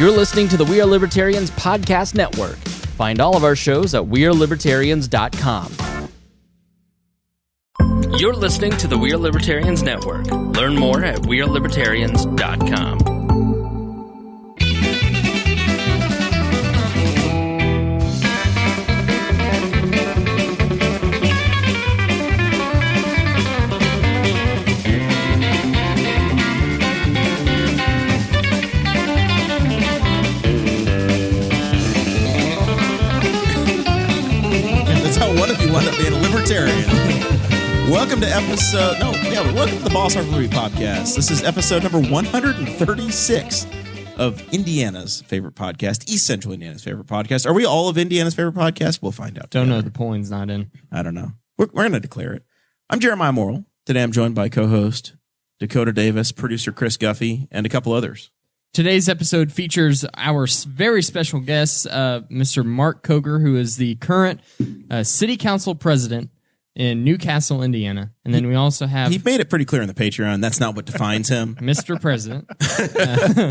You're listening to the We Are Libertarians podcast network. Find all of our shows at wearelibertarians.com. You're listening to the We Are Libertarians network. Learn more at wearelibertarians.com. What if you wound up being a libertarian? Welcome to welcome to the Boss Hog of Liberty podcast. This is episode number 136 of Indiana's favorite podcast, East Central Indiana's favorite podcast. Are we all of Indiana's favorite podcast? We'll find out. Don't know. The polling's not in. I don't know. We're going to declare it. I'm Jeremiah Morrell. Today I'm joined by co-host Dakota Davis, producer Chris Guffey, and a couple others. Today's episode features our very special guest, Mr. Mark Koger, who is the current city council president in Newcastle, Indiana. And then we also have... He made it pretty clear in the Patreon. That's not what defines him. Mr. President.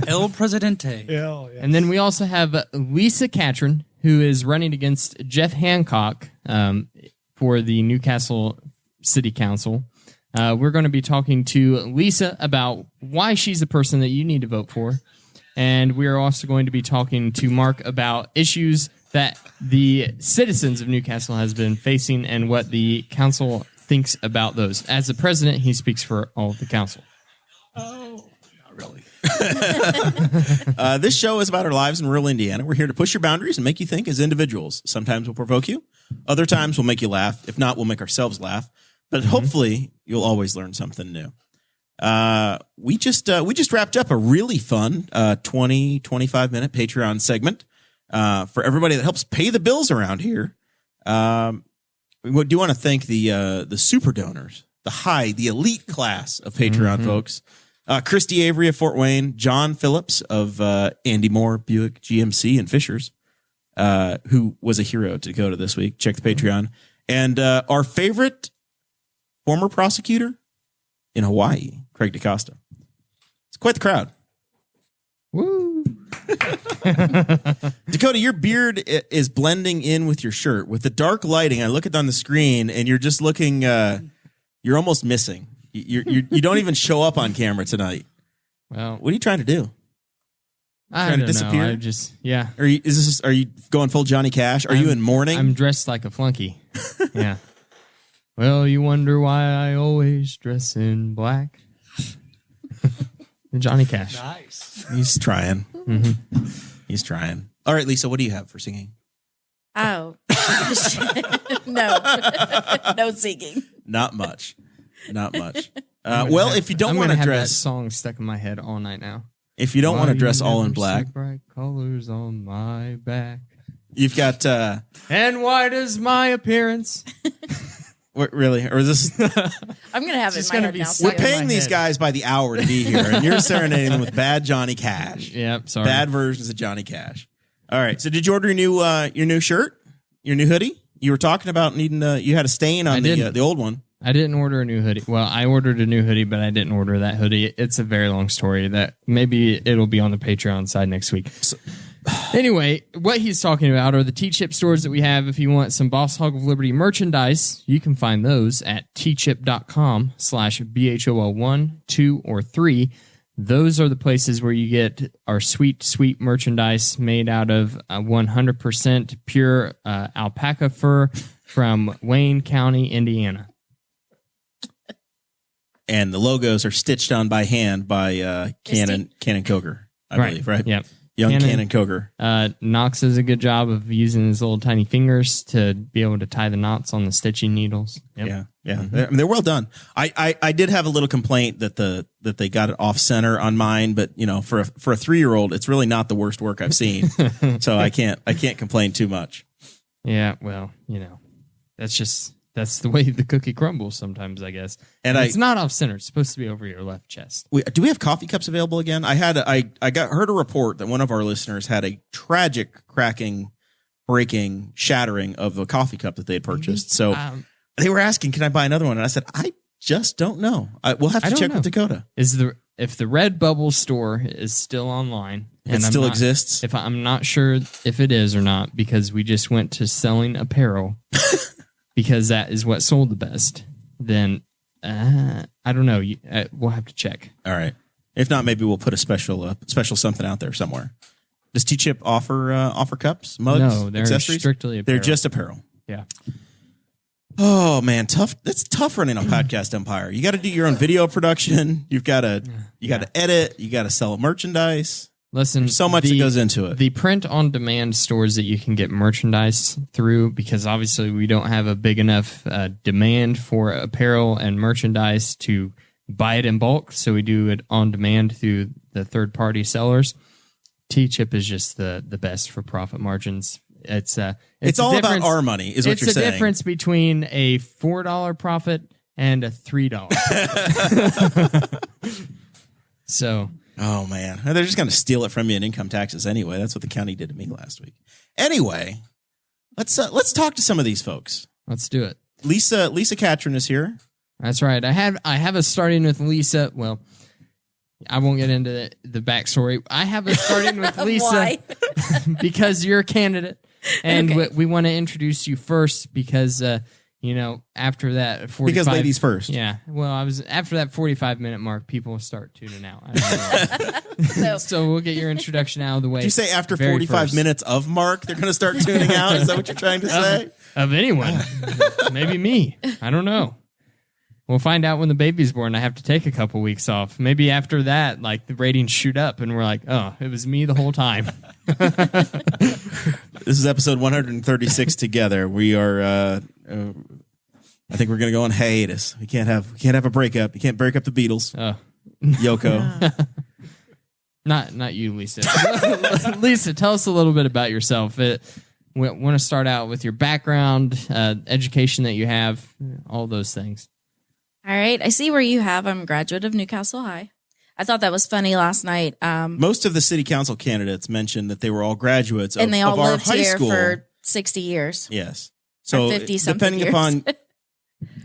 El Presidente. Yeah. And then we also have Lisa Catron, who is running against Jeff Hancock for the Newcastle City Council. We're going to be talking to Lisa about why she's the person that you need to vote for. And we are also going to be talking to Mark about issues that the citizens of Newcastle has been facing and what the council thinks about those. As the president, he speaks for all of the council. Oh, not really. This show is about our lives in rural Indiana. We're here to push your boundaries and make you think as individuals. Sometimes we'll provoke you. Other times we'll make you laugh. If not, we'll make ourselves laugh. But hopefully, you'll always learn something new. We just wrapped up a really fun 25-minute Patreon segment for everybody that helps pay the bills around here. We do want to thank the super donors, the elite class of Patreon folks. Christy Avery of Fort Wayne, John Phillips of Andy Moore, Buick GMC, and Fishers, who was a hero to go to this week. Check the Patreon. And our favorite former prosecutor in Hawaii, Craig DaCosta. It's quite the crowd. Woo! Dakota, your beard is blending in with your shirt. With the dark lighting, I look at it on the screen, and you're just looking, you're almost missing. You don't even show up on camera tonight. Well, what are you trying to do? Trying to disappear? Are you going full Johnny Cash? Are you in mourning? I'm dressed like a flunky. Yeah. Well, you wonder why I always dress in black. Johnny Cash. Nice. He's trying. Mm-hmm. He's trying. All right, Lisa, what do you have for singing? Oh. No singing. Not much. Well, if you don't want to dress... have that song stuck in my head all night now. If you don't want to dress all in black... bright colors on my back. You've got... And white is my appearance. What, really? Or is this... I'm going to have it in my head now. We're paying these guys by the hour to be here, and you're serenading them with bad Johnny Cash. Yep, sorry. Bad versions of Johnny Cash. All right, so did you order your new shirt? Your new hoodie? You were talking about needing... you had a stain on the old one. I didn't order a new hoodie. Well, I ordered a new hoodie, but I didn't order that hoodie. It's a very long story that maybe it'll be on the Patreon side next week. Anyway, what he's talking about are the T-Chip stores that we have. If you want some Boss Hog of Liberty merchandise, you can find those at tchip.com/BHOL1, 2, or 3. Those are the places where you get our sweet, sweet merchandise made out of 100% pure alpaca fur from Wayne County, Indiana. And the logos are stitched on by hand by Cannon Koger, I believe, right? Yep. Young Cannon Koger. Knox does a good job of using his little tiny fingers to be able to tie the knots on the stitching needles. Yep. Yeah. Mm-hmm. They're well done. I did have a little complaint that they got it off center on mine, but for a 3-year-old, it's really not the worst work I've seen. So I can't complain too much. Yeah, well, that's the way the cookie crumbles sometimes, I guess. And it's not off center. It's supposed to be over your left chest. Do we have coffee cups available again? I heard a report that one of our listeners had a tragic cracking, breaking, shattering of a coffee cup that they had purchased. So they were asking, can I buy another one? And I said, I just don't know. We'll have to check with Dakota. If the Red Bubble store is still online, It still exists? If I'm not sure if it is or not, because we just went to selling apparel because that is what sold the best. Then I don't know. We'll have to check. All right. If not, maybe we'll put a special something out there somewhere. Does T-Chip offer cups, mugs, no, they're accessories? Strictly apparel. They're just apparel. Yeah. Oh man, tough. That's tough running a podcast empire. You got to do your own video production. You got to edit. You got to sell merchandise. Listen, there's so much that goes into it. The print-on-demand stores that you can get merchandise through, because obviously we don't have a big enough demand for apparel and merchandise to buy it in bulk, so we do it on demand through the third-party sellers. T-Chip is just the best for profit margins. It's all about our money, is what you're saying. It's the difference between a $4 profit and a $3. So... Oh, man. They're just going to steal it from you in income taxes anyway. That's what the county did to me last week. Anyway, let's talk to some of these folks. Let's do it. Lisa Catron is here. That's right. I have a starting with Lisa. Well, I won't get into the backstory. I have a starting with Lisa because you're a candidate. And Okay. we want to introduce you first because... after that 45... Because ladies first. Yeah. Well, after that 45-minute mark, people start tuning out. I don't know. So we'll get your introduction out of the way. Did you say after very 45 first. minutes of mark, they're going to start tuning out? Is that what you're trying to say? Of anyone. Maybe me. I don't know. We'll find out when the baby's born. I have to take a couple weeks off. Maybe after that, like the ratings shoot up and we're like, oh, it was me the whole time. This is episode 136 together. We are, I think we're going to go on hiatus. We can't have a breakup. You can't break up the Beatles. Oh. Yoko. Not you, Lisa. Lisa, tell us a little bit about yourself. We want to start out with your background, education that you have, all those things. All right. I see where you have. I'm a graduate of Newcastle High. I thought that was funny last night. Most of the city council candidates mentioned that they were all graduates and they all of our lived high here school. for 60 years. Yes. So 50-something depending years. upon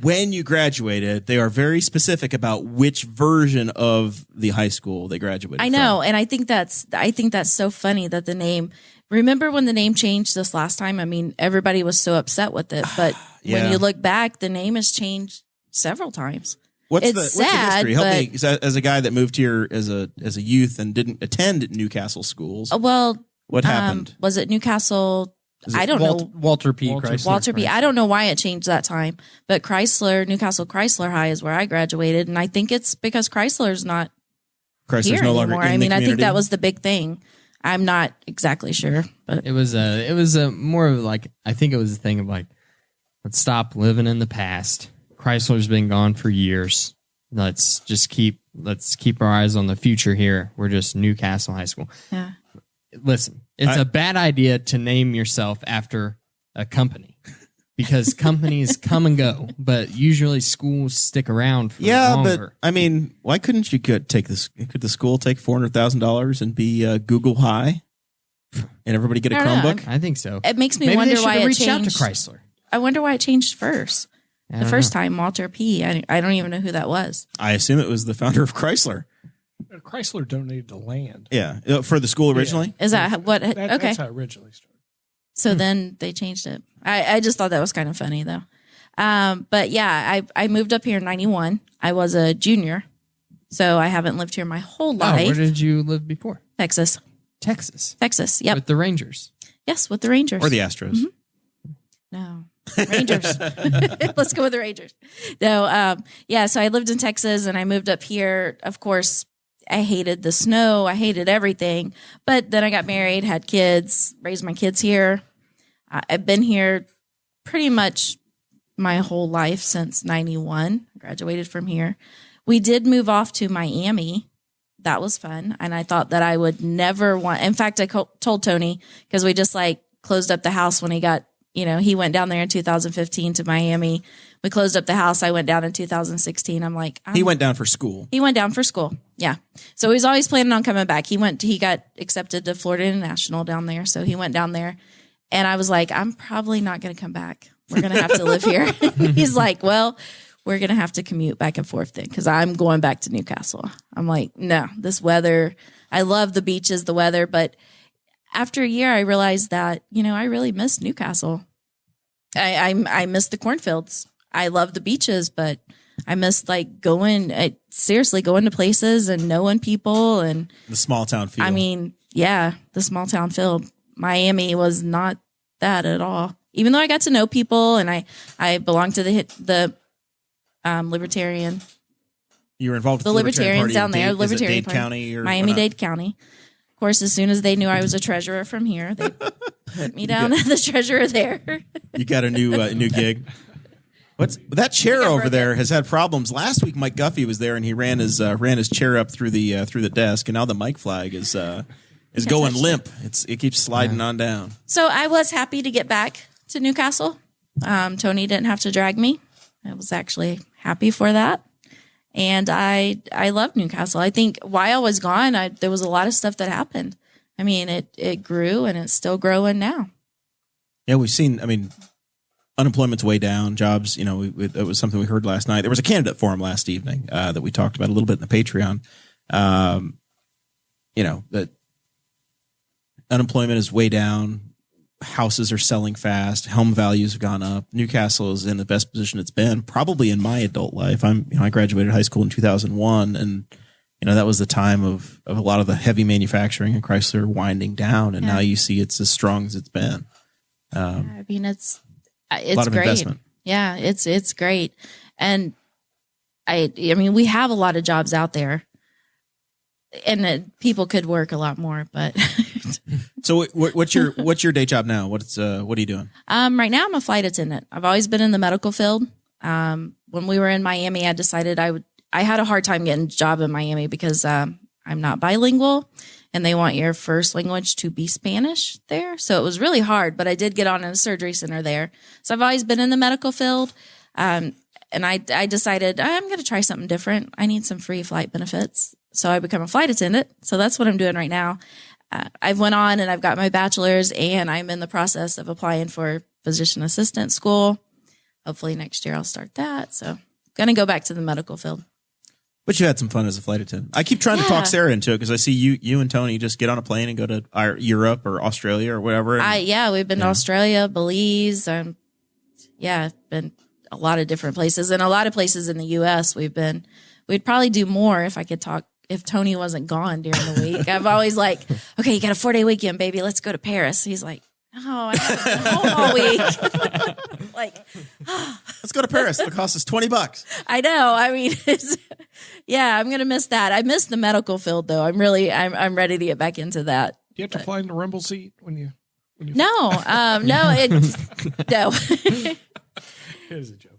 when you graduated, they are very specific about which version of the high school they graduated I know, from. and I think that's so funny that the name. Remember when the name changed this last time? I mean, everybody was so upset with it, but Yeah. when you look back, the name has changed several times. What's It's the sad, history? Help but- me, as a guy that moved here as a youth and didn't attend Newcastle schools. Well, What happened? Was it Newcastle? I don't know. Walter P. Chrysler. Walter P. I don't know why it changed that time, but Newcastle Chrysler High is where I graduated, and I think it's because Chrysler's not Chrysler's here no longer anymore. in I mean, the I think community? that was the big thing. I'm not exactly sure, but It was a more of like, I think it was a thing of like, let's stop living in the past. Chrysler's been gone for years. Let's keep our eyes on the future here. We're just Newcastle High School. yeah. Listen, it's a bad idea to name yourself after a company because companies come and go, but usually schools stick around for longer. But I mean, why couldn't you take this? Could the school take $400,000 and be Google High, and everybody get a I don't know. Chromebook? I think so. It makes me Maybe wonder they should why have it reached out to changed. Chrysler. I wonder why it changed first. I The don't first know. time, Walter P. I don't even know who that was. I assume it was the founder of Chrysler. Chrysler donated the land. Yeah, for the school originally. Is that what? Okay. That's how it originally started. So then they changed it. I just thought that was kind of funny though. But yeah, I moved up here in 91. I was a junior. So I haven't lived here my whole Oh, life. where did you live before? Texas. Texas. Yep. With the Rangers. Yes, with the Rangers. Or the Astros. No. Rangers. Let's go with the Rangers. No, yeah, so I lived in Texas and I moved up here. Of course, I hated the snow. I hated everything. But then I got married, had kids, raised my kids here. I've been here pretty much my whole life since 91. I graduated from here. We did move off to Miami. That was fun. And I thought that I would never want, in fact, I told Tony, because we just like closed up the house when he got, he went down there in 2015 to Miami. We closed up the house. I went down in 2016. I'm like, He went down for school. He went down for school. Yeah. So he was always planning on coming back. He got accepted to Florida International down there. So he went down there and I was like, I'm probably not going to come back. We're going to have to live here. He's like, well, we're going to have to commute back and forth then because I'm going back to Newcastle. I'm like, no, this weather, I love the beaches, the weather. But after a year, I realized that, I really miss Newcastle. I miss the cornfields. I love the beaches, but I miss like going to places and knowing people and the small town feel. I mean, yeah, the small town feel. Miami was not that at all. Even though I got to know people and I belonged to the Libertarian. You were involved with the Libertarians Party down there, Dade, Libertarian Dade County or Miami-Dade County. Of course, as soon as they knew I was a treasurer from here, they put me down as the treasurer there. You got a new gig. What's that chair over there has had problems. Last week, Mike Guffey was there and he ran his chair up through the desk, and now the mic flag is going limp. It keeps sliding on down. So I was happy to get back to Newcastle. Tony didn't have to drag me. I was actually happy for that. And I love Newcastle. I think while I was gone, there was a lot of stuff that happened. I mean, it grew and it's still growing now. Yeah, we've seen, unemployment's way down. Jobs, it was something we heard last night. There was a candidate forum last evening that we talked about a little bit in the Patreon. That unemployment is way down. Houses are selling fast. Home values have gone up. Newcastle is in the best position it's been probably in my adult life. I graduated high school in 2001, and that was the time of a lot of the heavy manufacturing and Chrysler winding down, and now you see it's as strong as it's been. It's a lot of great. investment. Yeah, it's great, and we have a lot of jobs out there, and people could work a lot more, but. So what's your day job now? What are you doing? Right now I'm a flight attendant. I've always been in the medical field. When we were in Miami, I decided I had a hard time getting a job in Miami because I'm not bilingual and they want your first language to be Spanish there. So it was really hard, but I did get on in a surgery center there. So I've always been in the medical field. And I decided I'm going to try something different. I need some free flight benefits. So I become a flight attendant. So that's what I'm doing right now. I've went on and I've got my bachelor's and I'm in the process of applying for physician assistant school. Hopefully next year I'll start that. So going to go back to the medical field. But you had some fun as a flight attendant. I keep trying to talk Sarah into it because I see you and Tony just get on a plane and go to Europe or Australia or whatever. We've been to Australia, Belize. Been a lot of different places and a lot of places in the U.S. We'd probably do more if I could talk. If Tony wasn't gone during the week. I've always like, okay, you got a 4-day weekend, baby. Let's go to Paris. He's like, no, I haven't been home all week. Let's go to Paris. It'll cost us $20. I know. I'm going to miss that. I miss the medical field though. I'm ready to get back into that. Do you have to fly in the rumble seat when you No. It is a joke.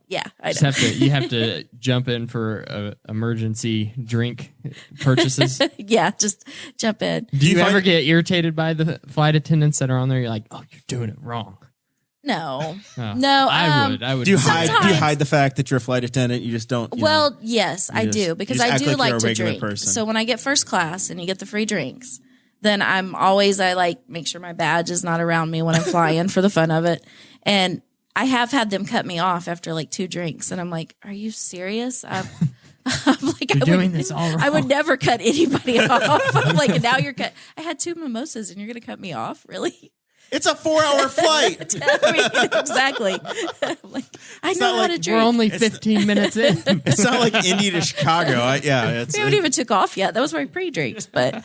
Yeah, I know. You have to jump in for emergency drink purchases. Yeah, just jump in. Do you ever get irritated by the flight attendants that are on there? You're like, oh, you're doing it wrong. No, Oh, no. I would. Do you hide the fact that you're a flight attendant? You just don't. Yes, I do because I do like to drink. Person. So when I get first class and you get the free drinks, then I make sure my badge is not around me when I'm flying for the fun of it. And I have had them cut me off after like 2 drinks, and I'm like, "Are you serious?" I'm like, "You're doing this all wrong." I would never cut anybody off. I'm like, and now you're cut. I had 2 mimosas, and you're going to cut me off? Really? It's a 4-hour flight. Exactly. I'm like, I know how to drink. We're only 15 minutes in. It's not like Indy to Chicago. We haven't even took off yet. That was my pre-drinks. But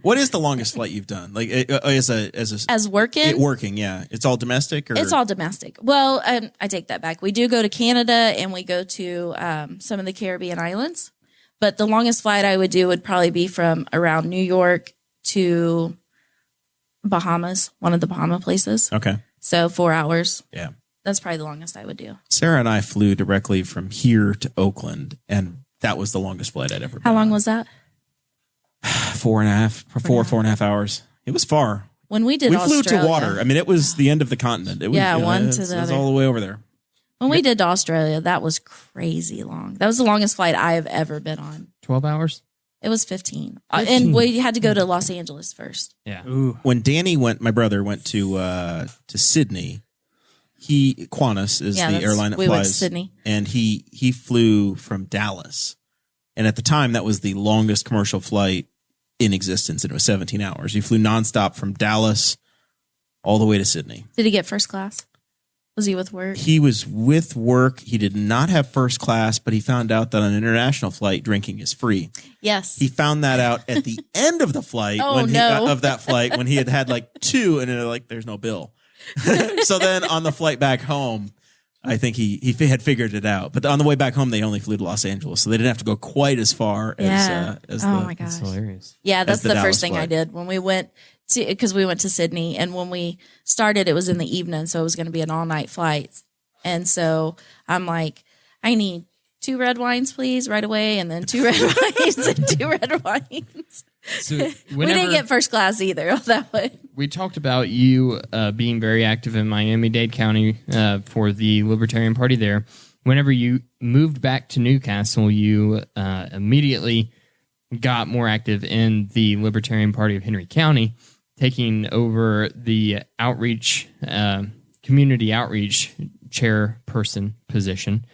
what is the longest flight you've done? Like as working? Working, yeah. It's all domestic, or it's all domestic. Well, I take that back. We do go to Canada and we go to some of the Caribbean islands. But the longest flight I would do would probably be from around New York to Bahamas, one of the Bahama places. Okay. So 4 hours. Yeah. That's probably the longest I would do. Sarah and I flew directly from here to Oakland, and that was the longest flight I'd ever been How long on. was that? 4.5 hours. It was far. When we did Australia, Australia, flew to water. I mean, it was the end of the continent. It was, one to the it was other. all the way over there. When we did Australia, that was crazy long. That was the longest flight I have ever been on. 12 hours? It was 15. And we had to go to Los Angeles first. Yeah. When Danny my brother went to Sydney, Qantas is the airline that we went to flies Sydney. and he flew from Dallas. And at the time, that was the longest commercial flight in existence, and it was 17 hours. He flew nonstop from Dallas all the way to Sydney. Did he get first class? Was he with work? He was with work. He did not have first class, but he found out that on an international flight, drinking is free. Yes. He found that out at the end of the flight of that flight when he had like two, and they're like, there's no bill. So then on the flight back home, I think he had figured it out. But on the way back home, they only flew to Los Angeles, so they didn't have to go quite as far as my gosh. That's hilarious. Yeah, that's the Dallas first thing I flight. did when we went to, because we went to Sydney, and when we started, it was in the evening, so it was going to be an all-night flight. And so I'm like, I need 2 red wines, please, right away, and then 2 red wines and 2 red wines. So We didn't get first class either that way. We talked about you being very active in Miami-Dade County for the Libertarian Party there. Whenever you moved back to Newcastle, you immediately got more active in the Libertarian Party of Henry County, taking over the outreach, community outreach chairperson position.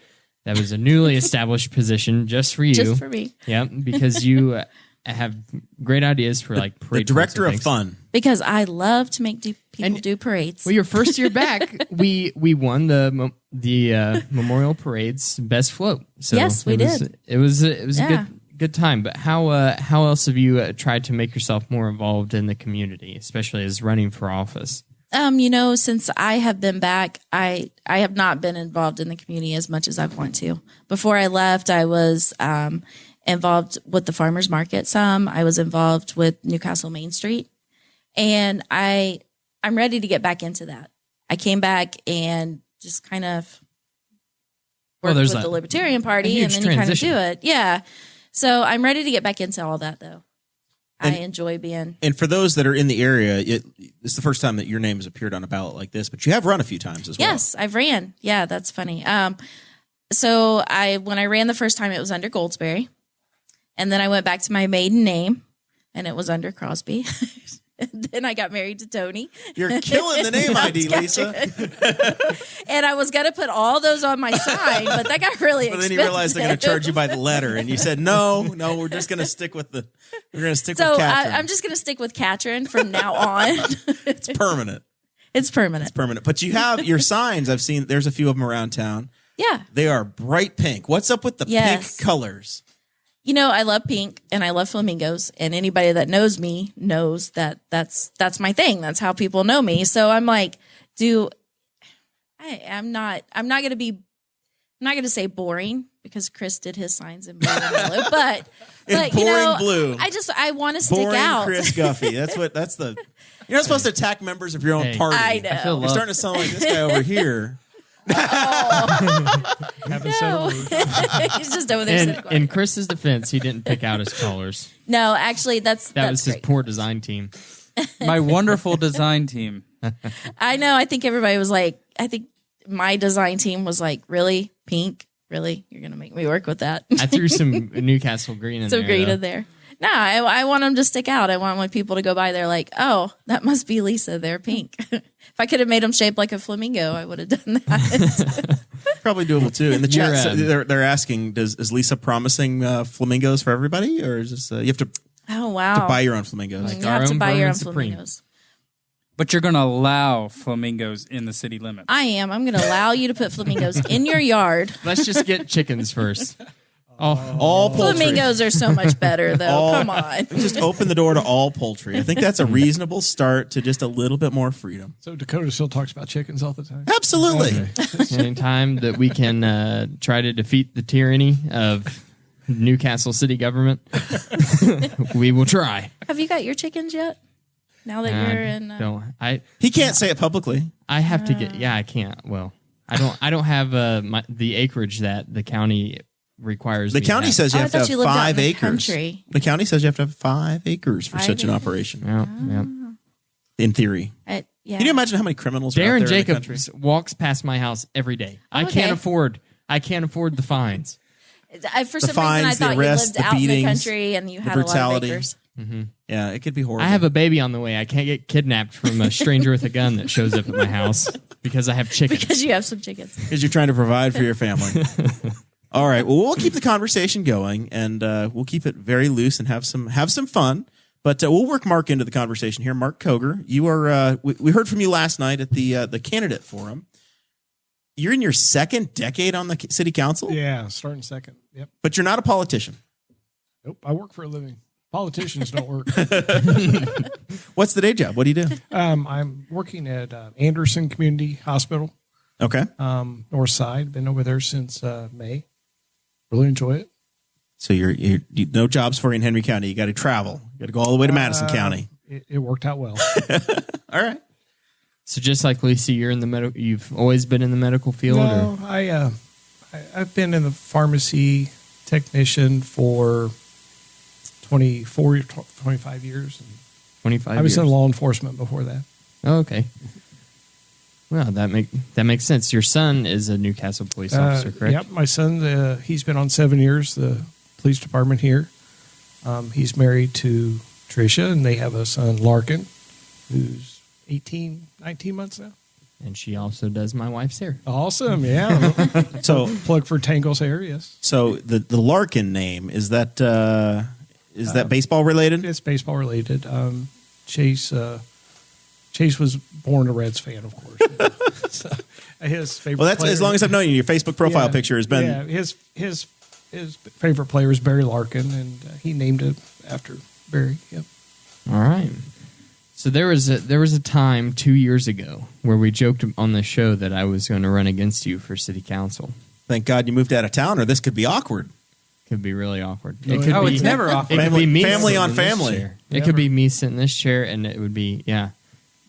That was a newly established position just for you. Just for me. Yeah, because you have great ideas for like The parade director tours and of things. fun. Because I love to make people do parades. Well, your first year back, we won the Memorial Parade's best float. So Yes, we did. It was a Yeah. good time. But how else have you tried to make yourself more involved in the community, especially as running for office? Since I have been back, I have not been involved in the community as much as I want to. Before I left, I was involved with the farmers market some. I was involved with Newcastle Main Street. And I'm ready to get back into that. I came back and just kind of worked there's with the Libertarian Party, a and huge then you kind of transition. do it. Yeah. So I'm ready to get back into all that, though. I enjoy being. And for those that are in the area, it's the first time that your name has appeared on a ballot like this, but you have run a few times as well. Yes, I've ran. Yeah, that's funny. So when I ran the first time, it was under Goldsberry, and then I went back to my maiden name, and it was under Crosby. And then I got married to Tony. You're killing the name ID, Lisa. And I was going to put all those on my sign, but that got really But expensive. then you realized they're going to charge you by the letter, and you said, no, we're just going to stick with with Catron. I'm just going to stick with Catron from now on. It's permanent. It's permanent. Permanent. But you have your signs. I've seen, there's a few of them around town. Yeah. They are bright pink. What's up with the Yes. pink colors? I love pink and I love flamingos, and anybody that knows me knows that that's my thing. That's how people know me. So I'm like, I'm not going to say boring, because Chris did his signs in blue and yellow, but boring blue. I want to stick Boring out. Chris Guffey. You're not supposed to attack members of your own Hey, party. I know. I feel You're love. starting to sound like this guy over here. Haven't said a word. He's just over there sitting In quiet. Chris's defense, he didn't pick out his colors. No, actually, That that's was his great. poor design team. My wonderful design team. I know. I think everybody was like, I think my design team was like, really? Pink? Really? You're going to make me work with that? I threw some Newcastle green in So there. green though. in there. No, I want them to stick out. I want my people to go by there like, oh, that must be Lisa. They're pink. If I could have made them shaped like a flamingo, I would have done that. Probably doable too. In the chat, You're, they're asking, is Lisa promising flamingos for everybody, or is this you have to Oh, wow. buy your own flamingos? You our have to own buy your Vermin own Supreme. flamingos. But you're going to allow flamingos in the city limits. I am. I'm going to allow you to put flamingos in your yard. Let's just get chickens first. All poultry. Flamingos are so much better, though. Come on. Just open the door to all poultry. I think that's a reasonable start to just a little bit more freedom. So Dakota still talks about chickens all the time. Absolutely. Anytime that we can try to defeat the tyranny of Newcastle city government, we will try. Have you got your chickens yet? Now that you're in. Don't He can't say it publicly. I have to get. Yeah, I can't. Well, I don't have the acreage that the county requires. The me to county have. says you I have to thought have you lived out in 5 the acres. country. The county says you have to have 5 acres for 5 such an acres. operation. Yeah. In theory. Yeah. Can you imagine how many criminals are out Darren there in the country? Jacobs walks past my house every day. I okay. can't afford the fines. For some reason, I fines, the thought arrests, you lived the out in the beatings, country and you the had a lot of brutality. acres. Yeah, it could be horrible. I have a baby on the way. I can't get kidnapped from a stranger with a gun that shows up at my house because I have chickens. Because you have some chickens. Because you're trying to provide for your family. All right. Well, we'll keep the conversation going, and we'll keep it very loose and have some fun. But we'll work Mark into the conversation here. Mark Koger, you are. We heard from you last night at the candidate forum. You're in your second decade on the city council. Yeah, starting second. Yep. But you're not a politician. Nope. I work for a living. Politicians don't work. What's the day job? What do you do? I'm working at Anderson Community Hospital, Okay. North Side. Been over there since May. Really enjoy it. So you no jobs for you in Henry County. You got to travel. You got to go all the way to Madison County. It worked out well. All right. So just like Lisa, you're in the medical. You've always been in the medical field. No, Or? I've been in the pharmacy technician for 25 years. 25 I was years. in law enforcement before that. Oh, okay. Well, that makes sense. Your son is a Newcastle police officer, correct? Yep, my son, he's been on 7 years, the police department here. He's married to Tricia, and they have a son, Larkin, who's 19 months now. And she also does my wife's hair. Awesome, yeah. So Plug for Tangle's hair, yes. So the Larkin name, is that baseball related? It's baseball related. Chase was born a Reds fan, of course. So, his favorite. Well, that's player, as long as I've known you. Your Facebook profile picture has been. Yeah, his favorite player is Barry Larkin, and he named it after Barry. Yep. All right. So there was a time 2 years ago where we joked on the show that I was going to run against you for city council. Thank God you moved out of town, or this could be awkward. Could be really awkward. It's never awkward. It could be me Family sitting on in this family. chair. It could be me sitting in this chair, and it would be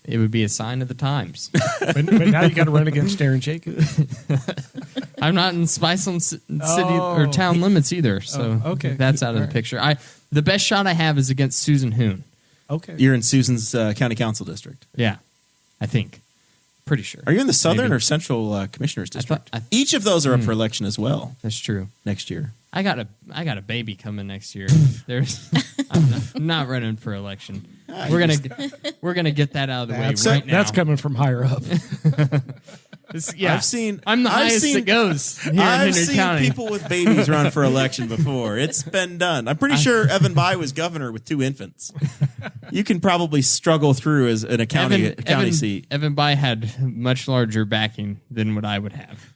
it would be a sign of the times. But now you got to run against Darren Jacobs. I'm not in Spiceland city or town limits either, so okay. that's out of All the right. picture. The best shot I have is against Susan Hoon. Okay. You're in Susan's county council district. Yeah, I think. Pretty sure. Are you in the southern Maybe. or central commissioners district? I- Each of those are up for election as well That's true. next year. I got a baby coming next year. I'm not running for election. We're gonna get that out of the way right now. That's coming from higher up. I'm the highest it goes here in I've Henry seen County. people with babies run for election before. It's been done. I'm pretty sure Evan Bayh was governor with 2 infants. You can probably struggle through as in a county seat. Evan Bayh had much larger backing than what I would have.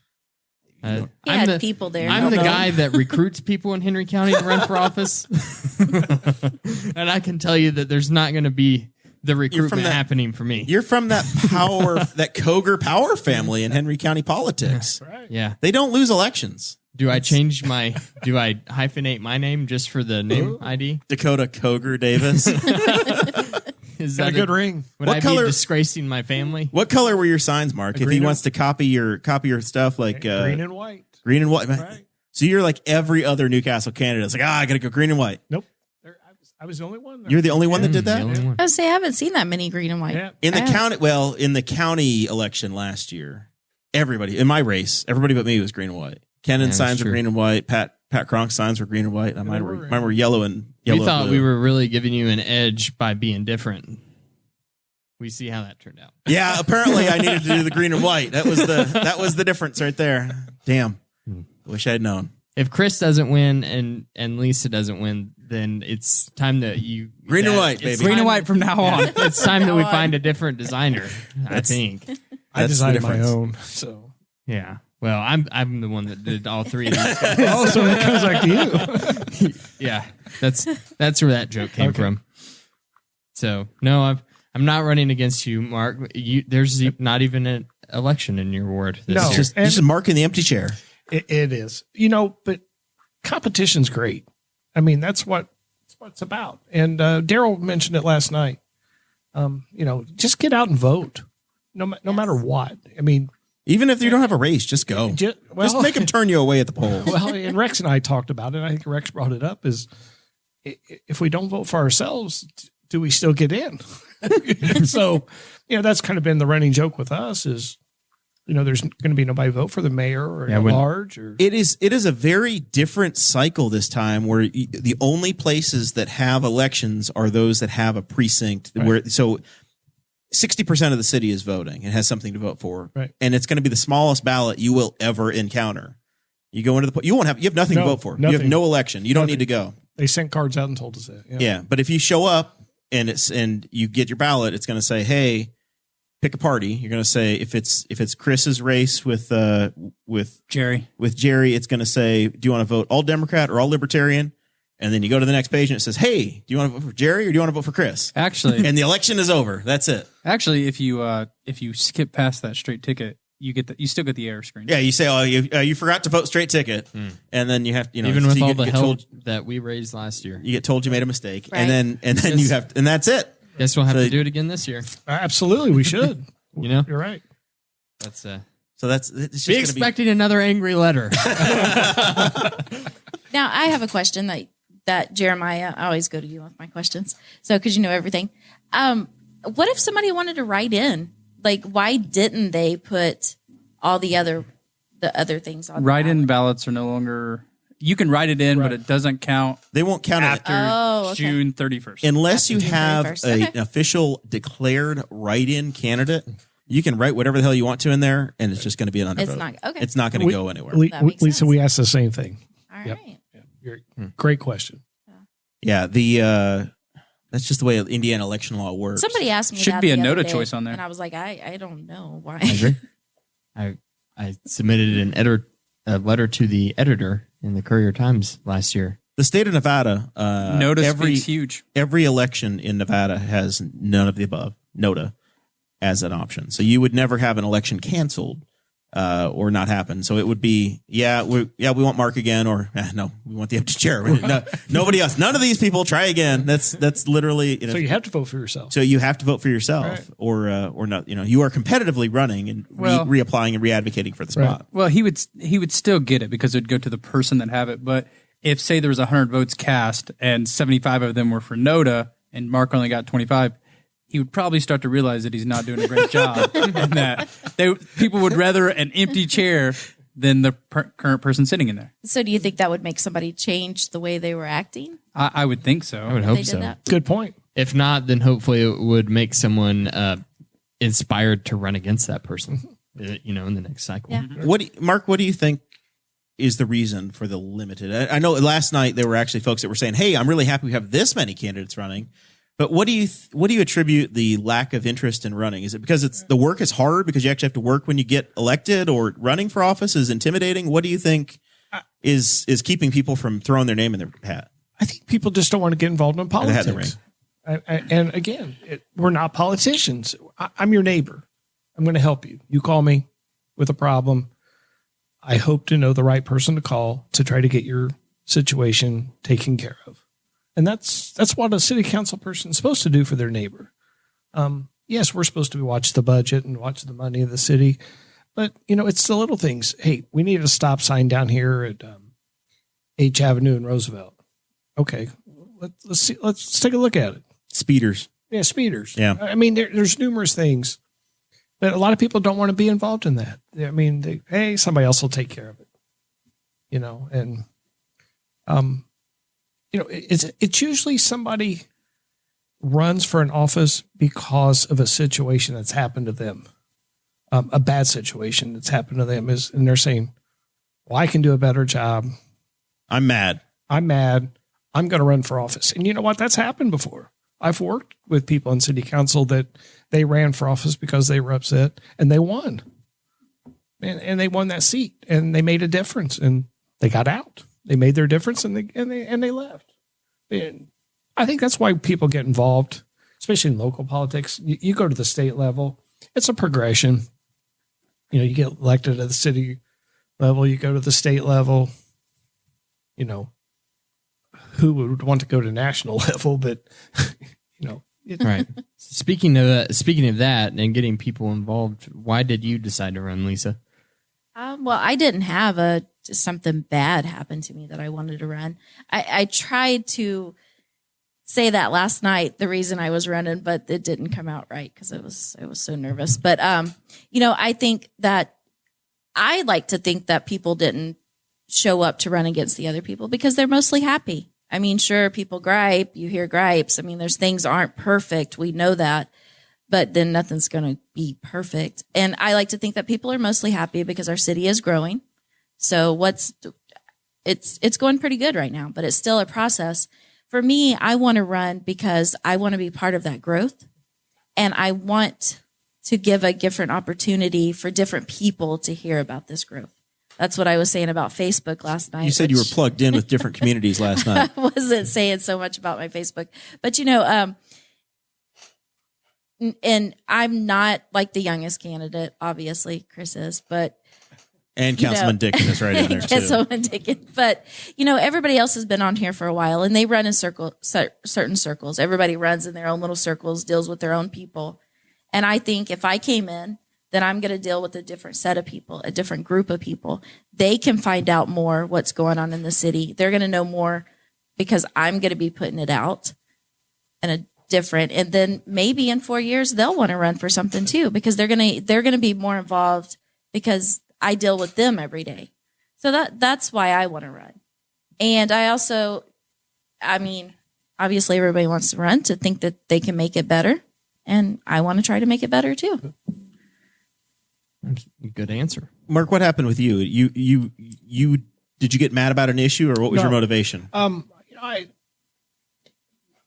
He had people there. I'm the guy that recruits people in Henry County to run for office, and I can tell you that there's not going to be the recruitment happening for me. You're from that that Koger power family in Henry County politics. Right. Yeah. They don't lose elections. Do I hyphenate my name just for the name ID? Dakota Koger Davis. Is Got that a good ring. Would What I color- be disgracing my family? What color were your signs, Mark? If he green wants to copy your stuff, like Green and white. green and white. Right. So you're like every other Newcastle candidate. It's like, I got to go green and white. Nope. I was the only one. There. You're the only one that did that? The only one. I was say I haven't seen that many green and white. Yeah. In the I have. county, in the county election last year, everybody in my race, everybody but me was green and white. Kennan's Yeah, signs that's were true. green and white. Pat Cronk's signs were green and white. And mine were yellow and yellow. We thought and we blue. were really giving you an edge by being different. We see how that turned out. Yeah, apparently I needed to do the green and white. That was the difference right there. Damn. Wish I had known. If Chris doesn't win and Lisa doesn't win, then it's time that you Green and white, it's baby. Green and time- white from now on. It's time that we find a different designer. I think. I That's the designed my difference. own. So Yeah. Well, I'm the one that did all three of these guys. also it comes back to you. Yeah, that's where that joke came from. So no, I'm not running against you, Mark. There's not even an election in your ward this No. year. Just marking the empty chair. It is. But competition's great. I mean, that's what it's about. And Daryl mentioned it last night. Just get out and vote, no matter what. I mean, Even if you don't have a race, just go. Just make them turn you away at the polls. Well, and Rex and I talked about it. I think Rex brought it up. Is if we don't vote for ourselves, do we still get in? So, that's kind of been the running joke with us. Is there's going to be nobody vote for the mayor or Yeah, at when- large. Or It is a very different cycle this time, where the only places that have elections are those that have a precinct. Right. Where so 60% of the city is voting and has something to vote for, Right. and it's going to be the smallest ballot you will ever encounter. You go into you have nothing to No, vote for. You nothing. have no election. You don't Nothing. need to go. They sent cards out and told us that. Yeah, but if you show up and you get your ballot, it's going to say, "Hey, pick a party." You're going to say if it's Chris's race with Jerry. Jerry, it's going to say, "Do you want to vote all Democrat or all Libertarian?" And then you go to the next page and it says, "Hey, do you want to vote for Jerry or do you want to vote for Chris?" Actually, And the election is over. That's it. if you skip past that straight ticket, you still get the error screen. Yeah, you say, "Oh, you forgot to vote straight ticket," and then you have Even so with you all get- the get help told, that we raised last year. you get told you made a mistake, Right. and then you have, and that's it. Guess we'll have So- to do it again this year. Absolutely, we should. You're right. That's So it's just be gonna expecting another angry letter. Now, I have a question that Jeremiah, I always go to you with my questions. So, because you know everything. What if somebody wanted to write in? Like, why didn't they put all the other things on? Write-in ballots are no longer. You can write it in, but it doesn't count They won't count it Oh, okay. June 31st. unless you June have 31st. an Okay. official declared write-in candidate. You can write whatever the hell you want to in there, and it's just going to be an undervote. It's not okay. It's not going to go anywhere. That makes Lisa, sense. we asked the same thing. all right. Yep. Great question. Yeah, that's just the way Indiana election law works. Somebody asked me Should that be a the other NOTA day, choice on there. and I was like, I don't know why. I agree. I submitted a letter to the editor in the Courier Times last year. The state of Nevada, Notice speaks huge. every election in Nevada has none of the above, NOTA, as an option. So you would never have an election canceled or not happen. So it would be, we want Mark again, or no, we want the empty chair. No, nobody else. None of these people. Try again. That's literally. So you have to vote for yourself. So you have to vote for yourself, Right. or not. You are competitively running and reapplying and re-advocating for the spot. Well, he would still get it because it would go to the person that have it. But if, say, there was 100 votes cast and 75 of them were for NOTA and Mark only got 25, he would probably start to realize that he's not doing a great job and that people would rather an empty chair than the current person sitting in there. So, do you think that would make somebody change the way they were acting? I would think so. I would if hope they did so. that? Good point. If not, then hopefully it would make someone inspired to run against that person. In the next cycle. Yeah. Mark, what do you think is the reason for the limited? I know last night there were actually folks that were saying, "Hey, I'm really happy we have this many candidates running." But what do you attribute the lack of interest in running? Is it because the work is hard because you actually have to work when you get elected, or running for office is intimidating? What do you think is keeping people from throwing their name in their hat? I think people just don't want to get involved in They had the politics. And again, we're not politicians. I'm your neighbor. I'm going to help you. You call me with a problem. I hope to know the right person to call to try to get your situation taken care of. And that's what a city council person is supposed to do for their neighbor. Yes, we're supposed to watch the budget and watch the money of the city, but it's the little things. Hey, we need a stop sign down here at H Avenue in Roosevelt. Okay, let's see. Let's take a look at it. Speeders. Yeah, speeders. Yeah. I mean, there's numerous things, but a lot of people don't want to be involved in that. I mean, hey, somebody else will take care of it. And it's usually somebody runs for an office because of a situation that's happened to them, a bad situation that's happened to them, and they're saying, "Well, I can do a better job. I'm mad. I'm going to run for office." And you know what? That's happened before. I've worked with people in city council that they ran for office because they were upset and they won. And they won that seat and they made a difference and they got out. They made their difference and they left. And I think that's why people get involved, especially in local politics. You go to the state level, it's a progression. You get elected at the city level, you go to the state level, who would want to go to national level, but Right. Speaking of that and getting people involved, why did you decide to run, Lisa? Well, I didn't have something bad happen to me that I wanted to run. I tried to say that last night, the reason I was running, but it didn't come out right because I was so nervous. But, I think that I like to think that people didn't show up to run against the other people because they're mostly happy. I mean, sure, people gripe, you hear gripes. I mean, there's things aren't perfect. We know that, but then nothing's going to be perfect. And I like to think that people are mostly happy because our city is growing. So it's going pretty good right now, but it's still a process. For me, I want to run because I want to be part of that growth. And I want to give a different opportunity for different people to hear about this growth. That's what I was saying about Facebook last night. You said you were plugged in with different communities last night. I wasn't saying so much about my Facebook, but and I'm not like the youngest candidate, obviously Chris is, but and Councilman Dickin is right in there too. Councilman Dickin, but everybody else has been on here for a while, and they run in certain circles. Everybody runs in their own little circles, deals with their own people, and I think if I came in, then I'm going to deal with a different set of people, a different group of people. They can find out more what's going on in the city. They're going to know more because I'm going to be putting it out in a different. And then maybe in 4 years they'll want to run for something too because they're going to be more involved because I deal with them every day. So that's why I want to run. And I also, obviously everybody wants to run to think that they can make it better, and I want to try to make it better too. Good answer. Mark, what happened with you? You did you get mad about an issue, or what was your motivation?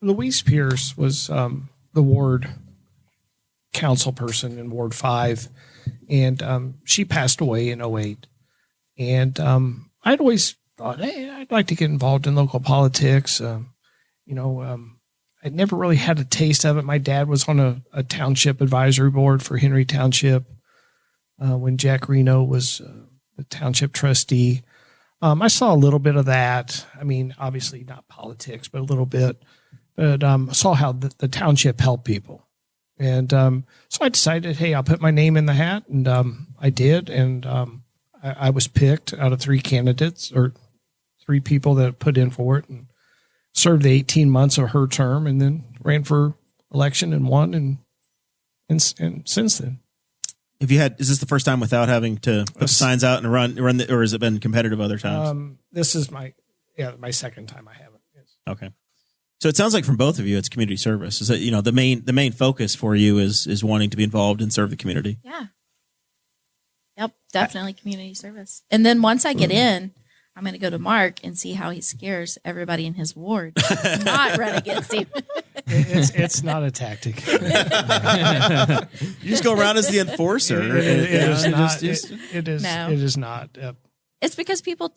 Louise Pierce was the ward council person in Ward 5, and she passed away in 2008. And I'd always thought, hey, I'd like to get involved in local politics. I'd never really had a taste of it. My dad was on a township advisory board for Henry Township when Jack Reno was the township trustee. I saw a little bit of that. I mean, obviously not politics, but a little bit. But I saw how the township helped people. And so I decided, hey, I'll put my name in the hat. And I did. And I was picked out of 3 candidates, or 3 people that put in for it, and served the 18 months of her term, and then ran for election and won. And since then. Is this the first time without having to put signs out and run, or has it been competitive other times? This is my second time I haven't. Yes. Okay. So it sounds like from both of you, it's community service. Is that, the main focus for you is wanting to be involved and serve the community? Yeah. Yep. Definitely community service. And then once I get in, I'm going to go to Mark and see how he scares everybody in his ward. Not run against him. It's not a tactic. You just go around as the enforcer. It is not. It's because people,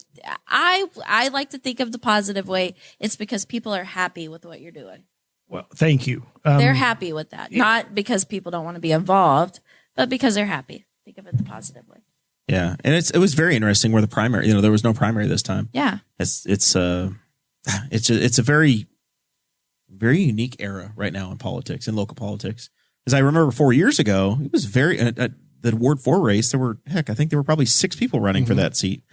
I like to think of the positive way. It's because people are happy with what you're doing. Well, thank you. They're happy with that. Not because people don't want to be involved, but because they're happy. Think of it the positive way. Yeah, and it was very interesting where the primary, there was no primary this time. Yeah, it's a very, very unique era right now in politics, in local politics. As I remember 4 years ago, it was very the Ward 4 race. I think there were probably 6 people running for that seat.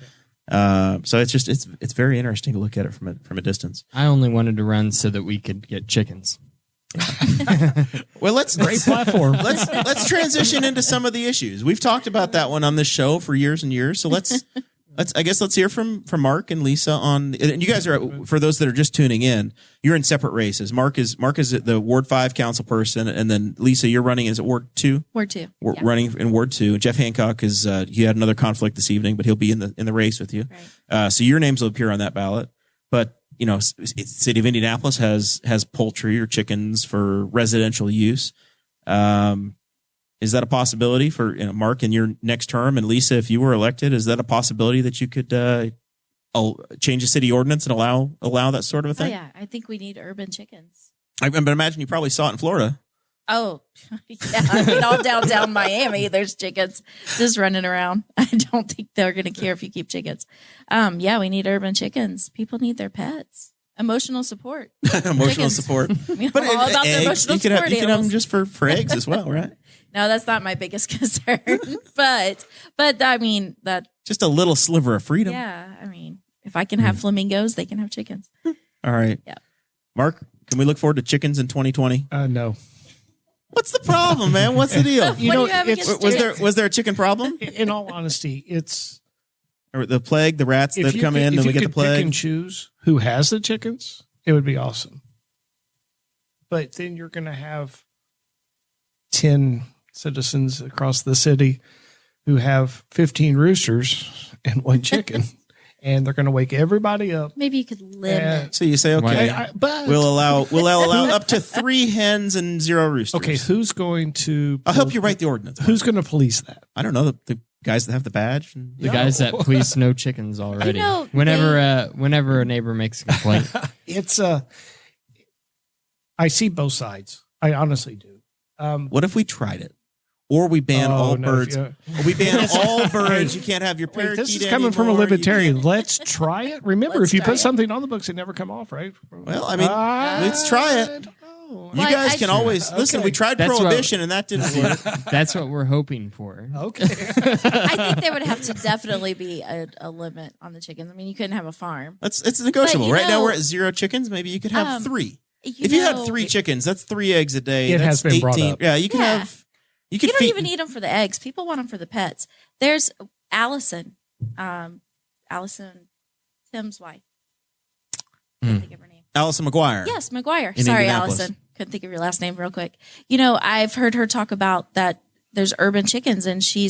So it's very interesting to look at it from a distance. I only wanted to run so that we could get chickens. Well, let's platform. Let's transition into some of the issues. We've talked about that one on this show for years and years. So let's hear from Mark and Lisa on. And you guys are, for those that are just tuning in, you're in separate races. Mark is the Ward 5 council person, and then Lisa, you're running as Ward 2. Ward 2. Running in Ward 2. Jeff Hancock is he had another conflict this evening, but he'll be in the race with you. Right. So your names will appear on that ballot, but. City of Indianapolis has poultry or chickens for residential use. Is that a possibility for Mark in your next term? And Lisa, if you were elected, is that a possibility that you could change the city ordinance and allow that sort of a thing? Oh, yeah. I think we need urban chickens. But imagine you probably saw it in Florida. Oh, yeah. All downtown Miami, there's chickens just running around. I don't think they're going to care if you keep chickens. Yeah, we need urban chickens. People need their pets. Emotional support. Emotional support. But all about the emotional support. You can have them just for eggs as well, right? No, that's not my biggest concern. but I mean, that. Just a little sliver of freedom. Yeah, I mean, if I can have flamingos, they can have chickens. All right. Yeah. Mark, Can we look forward to chickens in 2020? No. What's the problem, man? What's the deal? What do you have against chickens? Was there a chicken problem? In all honesty, it's Or the plague, the rats that come in, if then we you get the could pick plague. and choose who has the chickens, it would be awesome. But then you're going to have 10 citizens across the city who have 15 roosters and 1 chicken, and they're going to wake everybody up. Maybe you could limit. So you say, okay, But we'll allow up to 3 hens and 0 roosters. okay, who's going to? I'll help you write the ordinance. Who's going to police that? I don't know, the guys that have the badge. The guys that police no chickens already. You know, whenever a neighbor makes a complaint, It's I see both sides. I honestly do. What if we tried it? Or we ban all birds. Or we ban all birds. You can't have your parakeet This is coming from a anymore. libertarian. Let's try it. Remember, Let's if you try put it. something on the books, it never come off, right? Well, I mean, let's try it. I don't know. You guys can always listen. We tried That's prohibition, and that didn't work. that's what we're hoping for. Okay. I think there would have to definitely be a limit on the chickens. I mean, you couldn't have a farm. It's negotiable. But, Right now, we're at 0 chickens. Maybe you could have 3. If you had 3 chickens, that's 3 eggs a day. It That's has been brought 18. up. Yeah, you can Yeah. have. You could You don't feed. even need them for the eggs. People want them for the pets. There's Allison, Tim's wife. Couldn't think of her name. Allison McGuire. Yes, McGuire. In Sorry, Indianapolis. Allison. Couldn't think of your last name real quick. You know, I've heard her talk about that. There's urban chickens, and she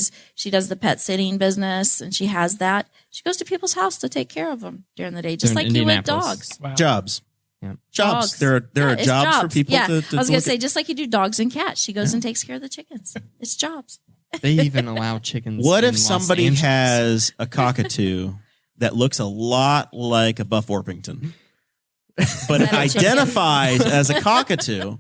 does the pet sitting business, and she has that. She goes to people's house to take care of them during the day, just They're in like you would Indianapolis. dogs. Wow. Jobs. Yeah. Jobs. Dogs. There are it's jobs for people Yeah, to I was going look to at- say, just like you do dogs and cats, she goes and takes care of the chickens. It's jobs. They even allow chickens. What in if Los somebody Angeles. has a cockatoo that looks a lot like a Buff Orpington, but it That a chicken? identifies as a cockatoo?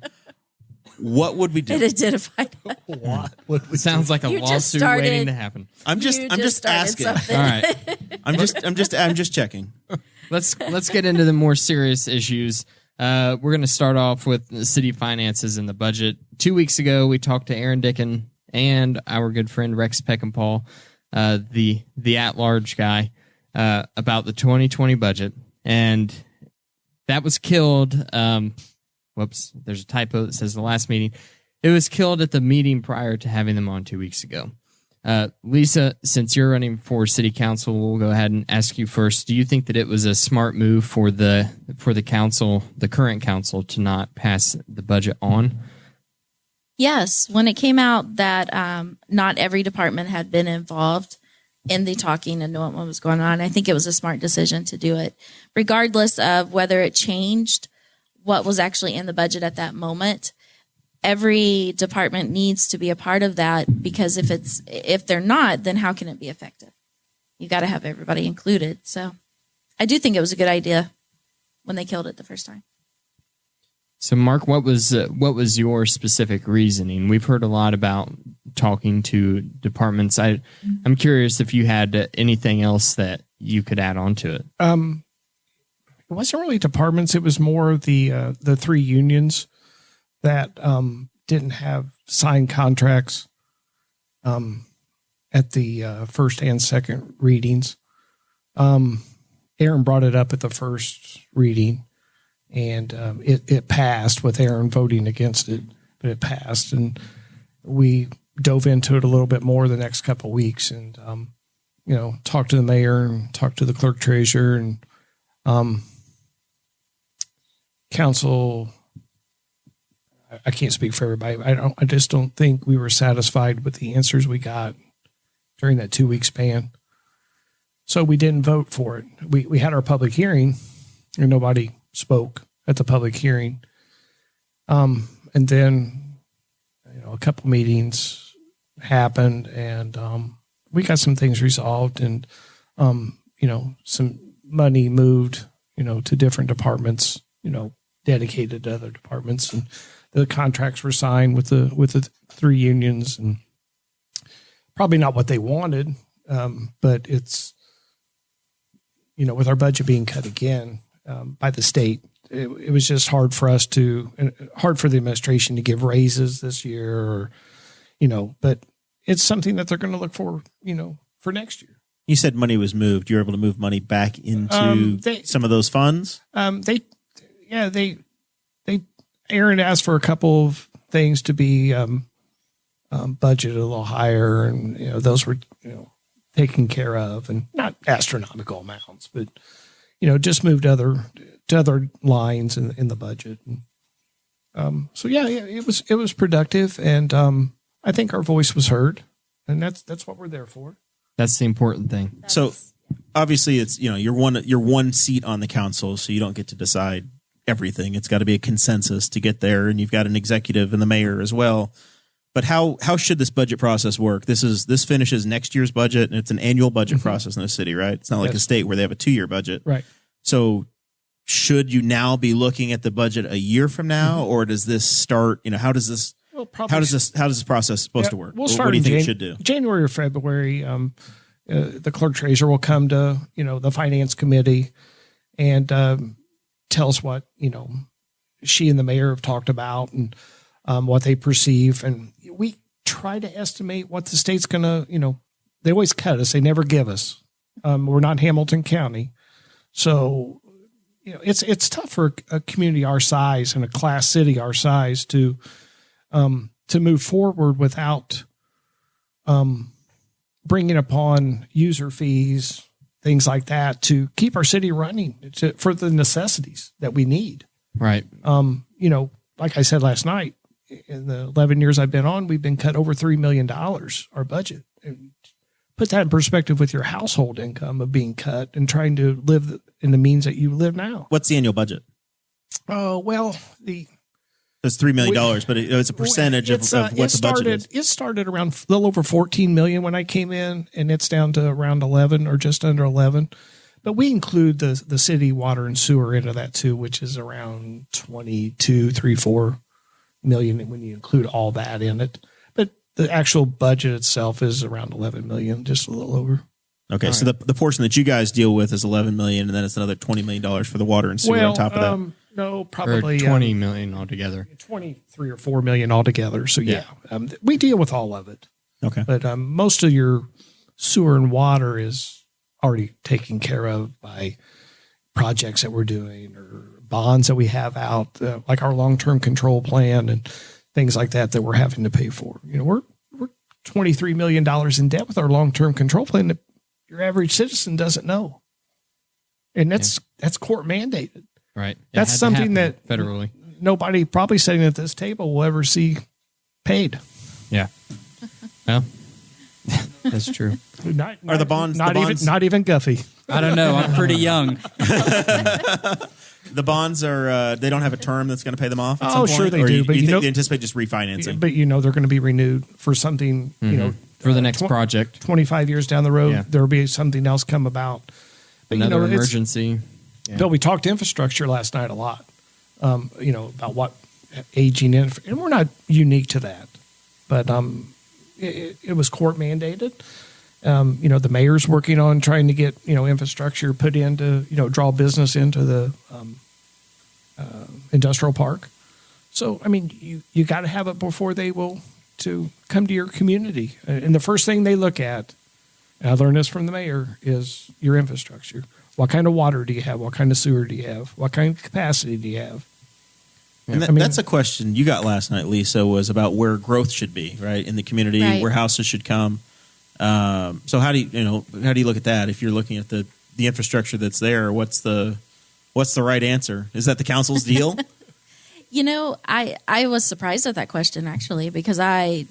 What would we It do? identified. What would we Sounds like a You just lawsuit started- waiting to happen. I'm just started asking. something. All right. I'm just checking. Let's get into the more serious issues. We're going to start off with the city finances and the budget. 2 weeks ago, we talked to Aaron Dickin and our good friend Rex Peckinpah, the at-large guy, about the 2020 budget, and that was killed. Whoops, there's a typo that says the last meeting. It was killed at the meeting prior to having them on 2 weeks ago. Lisa, since you're running for city council, we'll go ahead and ask you first. Do you think that it was a smart move for the council, the current council, to not pass the budget on? Yes, when it came out that not every department had been involved in the talking and knowing what was going on, I think it was a smart decision to do it, regardless of whether it changed what was actually in the budget at that moment. Every department needs to be a part of that, because if they're not, then how can it be effective? You got to have everybody included. So I do think it was a good idea when they killed it the first time. So, Mark, what was your specific reasoning? We've heard a lot about talking to departments. I'm curious if you had anything else that you could add on to it. It wasn't really departments. It was more of the 3 unions that didn't have signed contracts at the first and second readings. Aaron brought it up at the first reading, and it passed with Aaron voting against it, but it passed. And we dove into it a little bit more the next couple of weeks, and talked to the mayor and talked to the clerk treasurer and council. I can't speak for everybody. I just don't think we were satisfied with the answers we got during that 2 week span. So we didn't vote for it. We had our public hearing, and nobody spoke at the public hearing. And then, a couple meetings happened, and we got some things resolved, and some money moved, to different departments, dedicated to other departments, and the contracts were signed with the 3 unions, and probably not what they wanted, but it's, with our budget being cut again by the state, it was just hard for the administration to give raises this year, or, but it's something that they're going to look for, for next year. You said money was moved. You were able to move money back into some of those funds. They Aaron asked for a couple of things to be budgeted a little higher, and those were taken care of, and not astronomical amounts, but just moved to other lines in the budget. And, so yeah, it was productive, and I think our voice was heard, and that's what we're there for. That's the important thing. So obviously, it's you're one seat on the council, so you don't get to decide everything. It's got to be a consensus to get there, and you've got an executive and the mayor as well. But how should this budget process work? This finishes next year's budget, and it's an annual budget process in the city, right? It's not like a state where they have a 2-year budget, right? So should you now be looking at the budget a year from now, or does this start? How does this? Well, how does this process supposed to work? We'll start. What do you think it should do? January or February. The clerk treasurer will come to the finance committee and tell us what she and the mayor have talked about and what they perceive, and we try to estimate what the state's gonna. They always cut us; they never give us. We're not Hamilton County, so it's tough for a community our size and a class city our size to move forward without bringing upon user fees, things like that, to keep our city running for the necessities that we need. Right. Like I said last night, in the 11 years I've been on, we've been cut over $3 million, our budget. And put that in perspective with your household income of being cut and trying to live in the means that you live now. What's the annual budget? Oh, well, it's $3 million, but it's a percentage of what the budget is. It started around a little over 14 million when I came in, and it's down to around 11 or just under 11. But we include the city water and sewer into that too, which is around 4 million when you include all that in it. But the actual budget itself is around 11 million, just a little over. Okay, so the portion that you guys deal with is 11 million, and then it's another $20 million for the water and sewer on top of that. No, probably or 20 million altogether. 23 or 4 million altogether. So yeah, we deal with all of it. Okay, but most of your sewer and water is already taken care of by projects that we're doing or bonds that we have out, like our long-term control plan and things like that we're having to pay for. We're $23 million in debt with our long-term control plan that your average citizen doesn't know, and that's court mandated. Right. That's something that federally nobody probably sitting at this table will ever see paid. Yeah. Well, that's true. Are the bonds not even Guffey? I don't know. I'm pretty young. The bonds are they don't have a term that's going to pay them off at some point? Sure they or do. You But think they anticipate just refinancing? But they're going to be renewed for something, for the next project. 25 years down the road, Yeah. there'll be something else come about. But, Another emergency. Yeah. Bill, we talked infrastructure last night a lot, about what aging in, and we're not unique to that, but it was court mandated. The mayor's working on trying to get infrastructure put in to draw business into the industrial park. So you got to have it before they will to come to your community, and the first thing they look at, and I learned this from the mayor, is your infrastructure. What kind of water do you have? What kind of sewer do you have? What kind of capacity do you have? And that's a question you got last night, Lisa, was about where growth should be, right, in the community, where houses should come. So how do you look at that? If you're looking at the infrastructure that's there, what's the right answer? Is that the council's deal? I was surprised at that question, actually, because I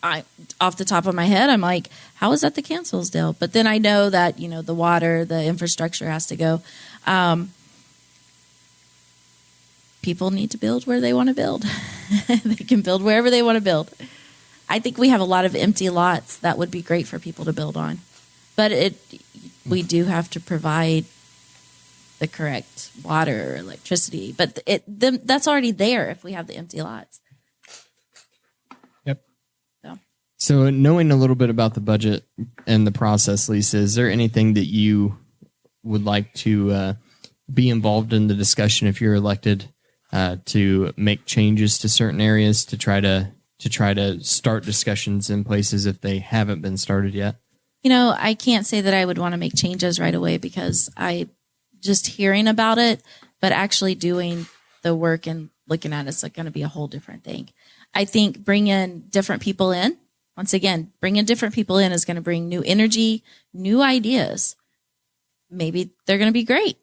off the top of my head, I'm like, how is that the council's deal? But then I know that, the water, the infrastructure has to go. People need to build where they want to build. They can build wherever they want to build. I think we have a lot of empty lots that would be great for people to build on. But we do have to provide the correct water or electricity. But that's already there if we have the empty lots. Yep. So knowing a little bit about the budget and the process, Lisa, is there anything that you would like to be involved in the discussion if you're elected to make changes to certain areas to try to start discussions in places if they haven't been started yet? I can't say that I would want to make changes right away because I just hearing about it, but actually doing the work and looking at it, it's going to be a whole different thing. I think bringing different people in, once again, bringing different people in is going to bring new energy, new ideas. Maybe they're going to be great.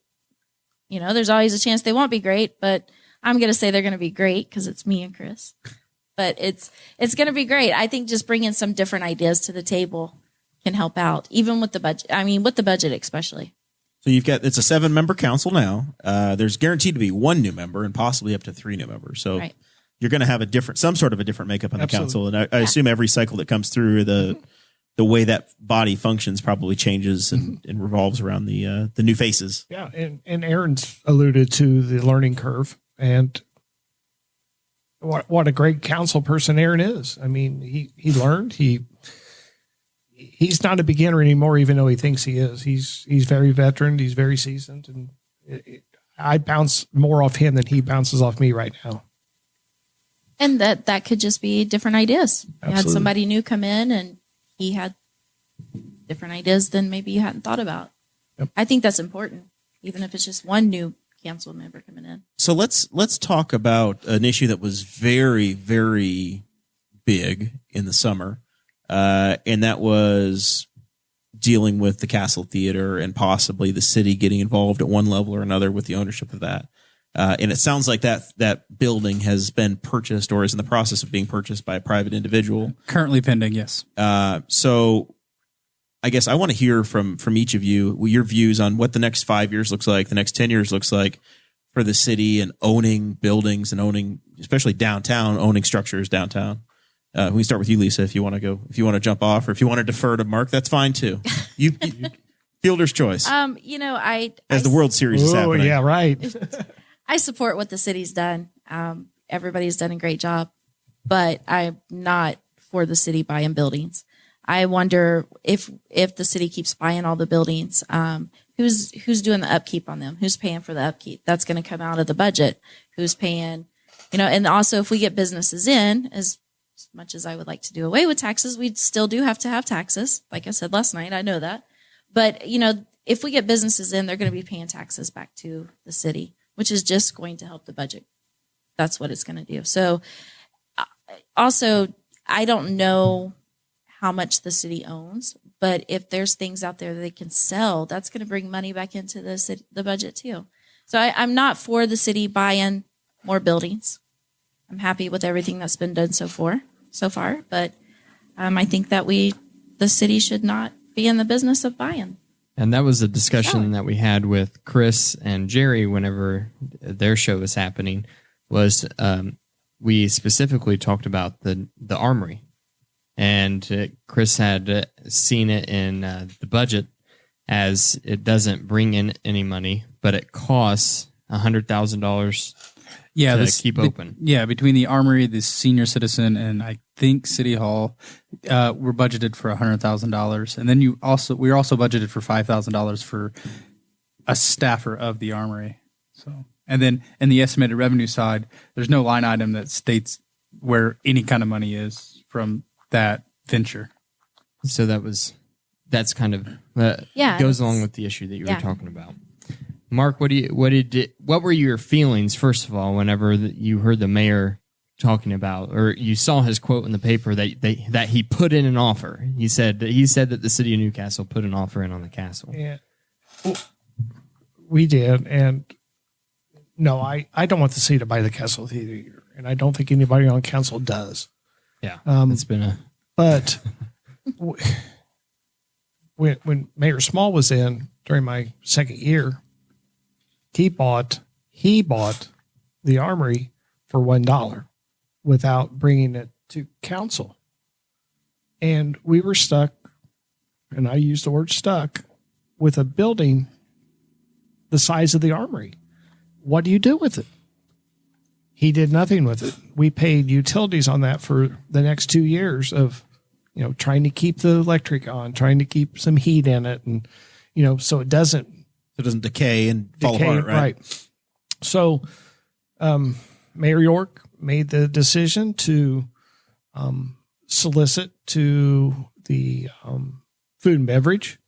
You know, there's always a chance they won't be great, but I'm going to say they're going to be great because it's me and Chris. But it's going to be great. I think just bringing some different ideas to the table can help out, even with the budget. I mean, with the budget especially. So it's a 7-member council now. There's guaranteed to be 1 new member and possibly up to 3 new members. So Right. you're going to have some sort of a different makeup on the Absolutely. council. And I assume every cycle that comes through, the way that body functions probably changes and revolves around the new faces. Yeah, and Aaron's alluded to the learning curve, and what a great council person Aaron is. I mean, he learned. He's not a beginner anymore, even though he thinks he is. He's very veteran. He's very seasoned, and I bounce more off him than he bounces off me right now. And that could just be different ideas. You had Absolutely. somebody new come in and he had different ideas than maybe you hadn't thought about. Yep. I think that's important, even if it's just one new council member coming in. So let's talk about an issue that was very, very big in the summer, and that was dealing with the Castle Theater and possibly the city getting involved at one level or another with the ownership of that. And it sounds like that building has been purchased or is in the process of being purchased by a private individual. Currently pending, yes. So I guess I want to hear from each of you your views on what the next 5 years looks like, the next 10 years looks like for the city and owning buildings and owning, especially downtown, owning structures downtown. We can start with you, Lisa, if you want to jump off, or if you want to defer to Mark, that's fine too. You fielder's choice. As the World Series is Oh, happening. yeah, right. I support what the city's done. Everybody's done a great job, but I'm not for the city buying buildings. I wonder if the city keeps buying all the buildings, who's doing the upkeep on them? Who's paying for the upkeep? That's going to come out of the budget. Who's paying, and also if we get businesses in, as much as I would like to do away with taxes, we still do have to have taxes. Like I said last night, I know that. But, if we get businesses in, they're going to be paying taxes back to the city, which is just going to help the budget. That's what it's going to do. So also, I don't know how much the city owns, but if there's things out there that they can sell, that's going to bring money back into the budget too. So I'm not for the city buying more buildings. I'm happy with everything that's been done so far, but I think that the city should not be in the business of buying. And that was a discussion that we had with Chris and Jerry whenever their show was happening. We specifically talked about the armory, and Chris had seen it in the budget as it doesn't bring in any money, but it costs $100,000 to keep open. Between the Armory, the Senior Citizen, and I think City Hall, we're budgeted for $100,000, and then we're also budgeted for $5,000 for a staffer of the Armory. So, and then in the estimated revenue side, there's no line item that states where any kind of money is from that venture. So that's kind of goes along with the issue that you were talking about. Mark, what were your feelings, first of all, whenever you heard the mayor talking about, or you saw his quote in the paper that he put in an offer? He said that the city of Newcastle put an offer in on the castle. Yeah, we did, and no, I don't want the city to buy the Castle Theater, and I don't think anybody on council does. Yeah, it's been But when Mayor Small was in during my second year, he bought the Armory for $1 without bringing it to council. And we were stuck, and I use the word stuck, with a building the size of the Armory. What do you do with it? He did nothing with it. We paid utilities on that for the next 2 years of, trying to keep the electric on, trying to keep some heat in it, and, so it doesn't decay and fall apart, right? So, Mayor York made the decision to solicit to the food and beverage.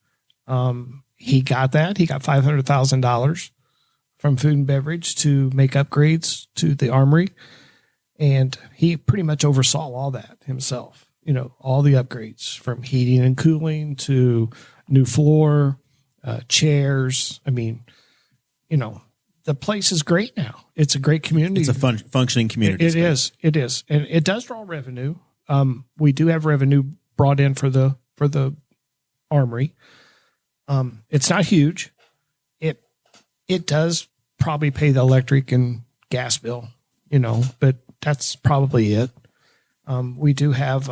He got that. He got $500,000 from food and beverage to make upgrades to the armory. And he pretty much oversaw all that himself. All the upgrades from heating and cooling to new floor, chairs. I mean, the place is great now. It's a great community. It's a functioning community. It is. And it does draw revenue. We do have revenue brought in for the armory. It's not huge. It does probably pay the electric and gas bill, but that's probably it. We do have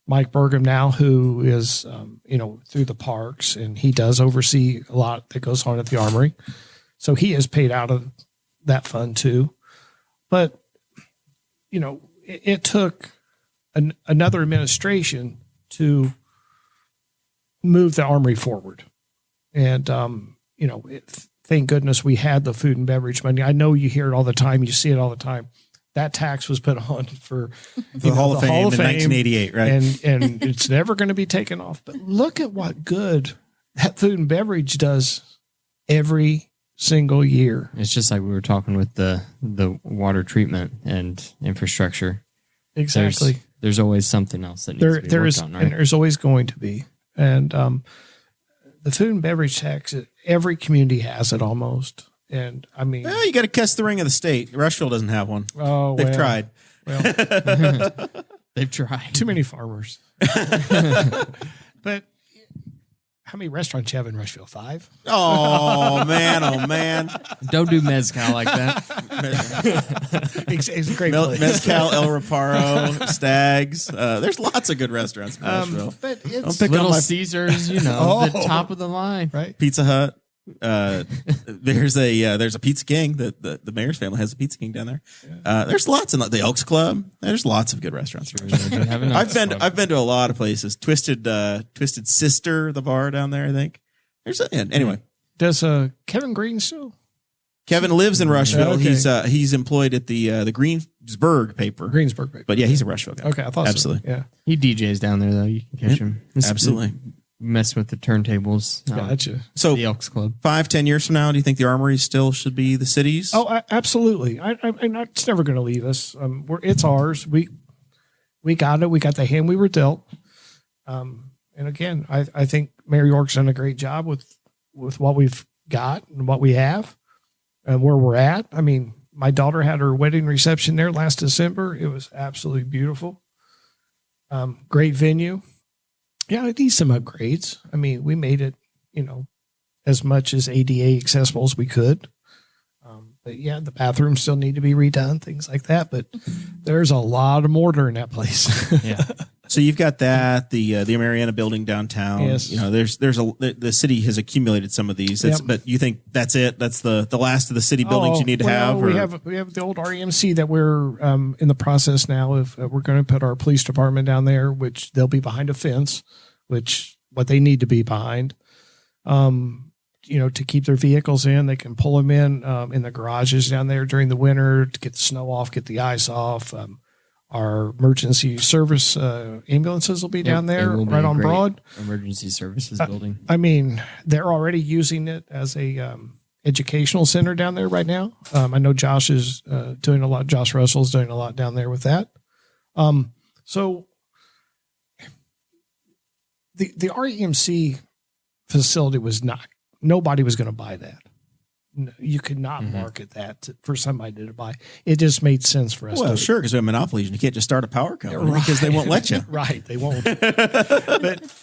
Mike Burgum now, who is through the parks, and he does oversee a lot that goes on at the armory. So he is paid out of that fund too. But it took another administration to move the armory forward. And, thank goodness we had the food and beverage money. I know you hear it all the time. You see it all the time. That tax was put on for the Hall of Fame in 1988, right? And it's never going to be taken off. But look at what good that food and beverage does every single year. It's just like we were talking with the water treatment and infrastructure. Exactly. There's always something else that needs to be worked on, right? And there's always going to be. And the food and beverage tax, every community has it almost. And I mean, well, you got to kiss the ring of the state. Rushville doesn't have one. Oh, they've tried. Well, they've tried. Too many farmers. But how many restaurants you have in Rushville? 5? Oh man! Don't do mezcal like that. It's a great place. Mezcal, El Reparo, Stags. There's lots of good restaurants in Rushville. But Don't it's pick on Little my Caesars, the top of the line. right. Pizza Hut. There's a Pizza King. The mayor's family has a Pizza King down there. There's lots in the Elks Club. There's lots of good restaurants. I've been to a lot of places. Twisted Sister, the bar down there. I think anyway. Does Kevin Green still? Kevin lives in Rushville. Okay. He's employed at the Greensburg paper. Greensburg paper. But yeah, he's a Rushville guy. Okay, I thought absolutely. So. Yeah. He DJs down there though. You can catch him. Absolutely. Mess with the turntables. Gotcha. So the Elks Club. 5-10 years from now, do you think the armory still should be the city's? Oh, absolutely. It's never going to leave us. It's ours. We got it. We got the hand we were dealt. And again, I think Mayor York's done a great job with what we've got and what we have and where we're at. I mean, my daughter had her wedding reception there last December. It was absolutely beautiful. Great venue. Yeah, it needs some upgrades. I mean, we made it, as much as ADA accessible as we could. But yeah, the bathrooms still need to be redone, things like that. But there's a lot of mortar in that place. Yeah. So you've got that, the Mariana building downtown. Yes. The city has accumulated some of these. Yep. But you think that's it? That's the last of the city buildings you need to have? We have the old REMC that we're in the process now of we're going to put our police department down there, which they'll be behind a fence, which what they need to be behind. To keep their vehicles in, they can pull them in the garages down there during the winter to get the snow off, get the ice off. Our emergency service ambulances will be down there right on Broad. Emergency services building. I mean, they're already using it as a educational center down there right now. I know Josh is doing a lot. Josh Russell's doing a lot down there with that. So the REMC facility was not. Nobody was going to buy that. You could not market that for somebody to buy. It just made sense for us. Well, sure, because we have monopolies and you can't just start a power company because they won't let you. Right, they won't. But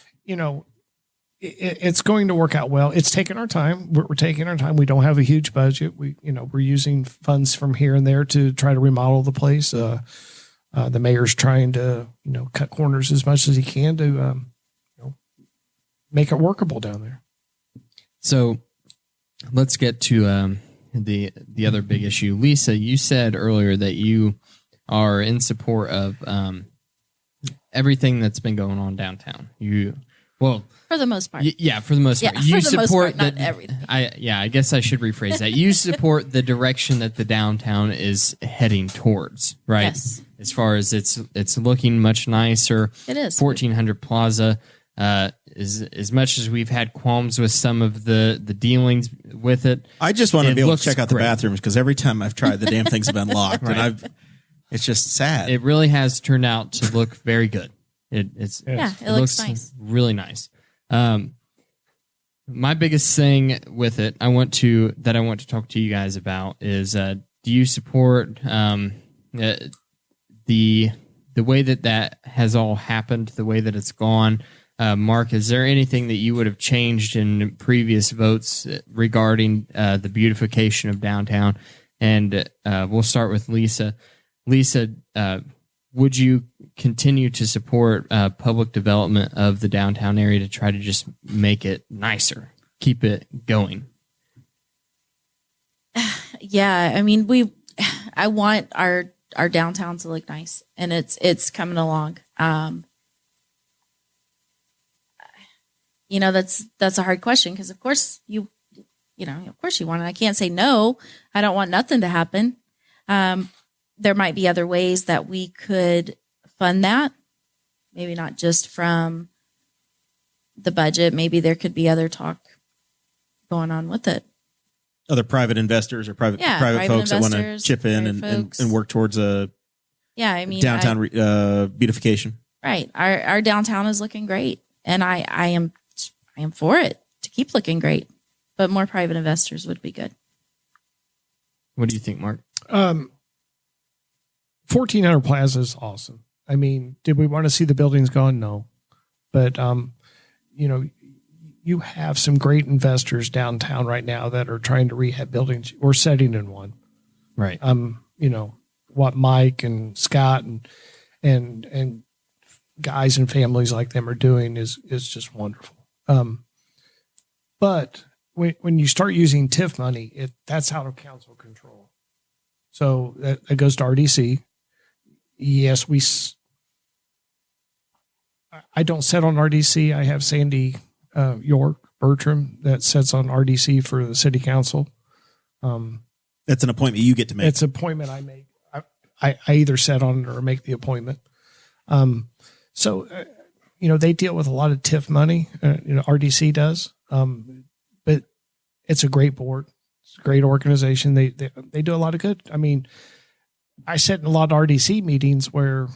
it's going to work out well. It's taking our time. We're taking our time. We don't have a huge budget. We're using funds from here and there to try to remodel the place. The mayor's trying to cut corners as much as he can to make it workable down there. So let's get to the other big issue. Lisa, you said earlier that you are in support of everything that's been going on downtown. For the most part. Yeah, for the most part. You support not everything. I guess I should rephrase that. You support the direction that the downtown is heading towards, right? Yes. As far as it's looking much nicer. It is. 1400 Plaza. as much as we've had qualms with some of the dealings with it, I just want to it be able to looks check out the great. bathrooms because every time I've tried, the damn things have been locked, and it's just sad. It really has turned out to look very good. It looks nice. Really nice. My biggest thing with it, I want to talk to you guys about is, do you support the way that has all happened, the way that it's gone? Mark, is there anything that you would have changed in previous votes regarding the beautification of downtown? And we'll start with Lisa. Lisa, would you continue to support public development of the downtown area to try to just make it nicer, keep it going? Yeah, I mean, I want our downtown to look nice, and it's coming along. That's a hard question because of course you want it. I can't say no. I don't want nothing to happen. There might be other ways that we could fund that. Maybe not just from the budget. Maybe there could be other talk going on with it. Other private investors or private folks that want to chip in and work towards a downtown beautification. Right. Our downtown is looking great, and I am for it to keep looking great, but more private investors would be good. What do you think, Mark? 1400 Plaza is awesome. I mean, did we want to see the buildings gone? No. But, you have some great investors downtown right now that are trying to rehab buildings. We're setting in one. Right. What Mike and Scott and guys and families like them are doing is just wonderful. But when you start using TIF money, that's out of council control. So that goes to RDC. Yes, I don't sit on RDC. I have Sandy York Bertram that sits on RDC for the city council. That's an appointment you get to make. It's an appointment I make. I either sit on it or make the appointment. So they deal with a lot of TIF money. RDC does. But it's a great board. It's a great organization. They do a lot of good. I mean, I sit in a lot of RDC meetings where,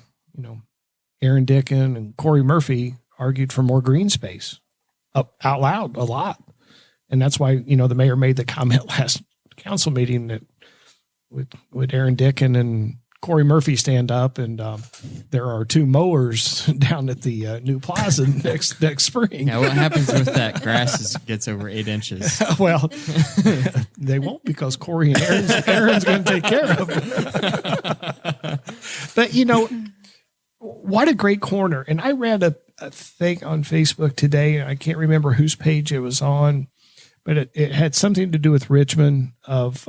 Aaron Dickin and Corey Murphy argued for more green space out loud a lot. And that's why, the mayor made the comment last council meeting that with Aaron Dickin and Corey Murphy stand up, and there are 2 mowers down at the new plaza next spring. Yeah, what happens with that grass gets over 8 inches? Well, they won't, because Corey and Aaron's going to take care of it. But, what a great corner. And I read a thing on Facebook today. I can't remember whose page it was on, but it had something to do with Richmond of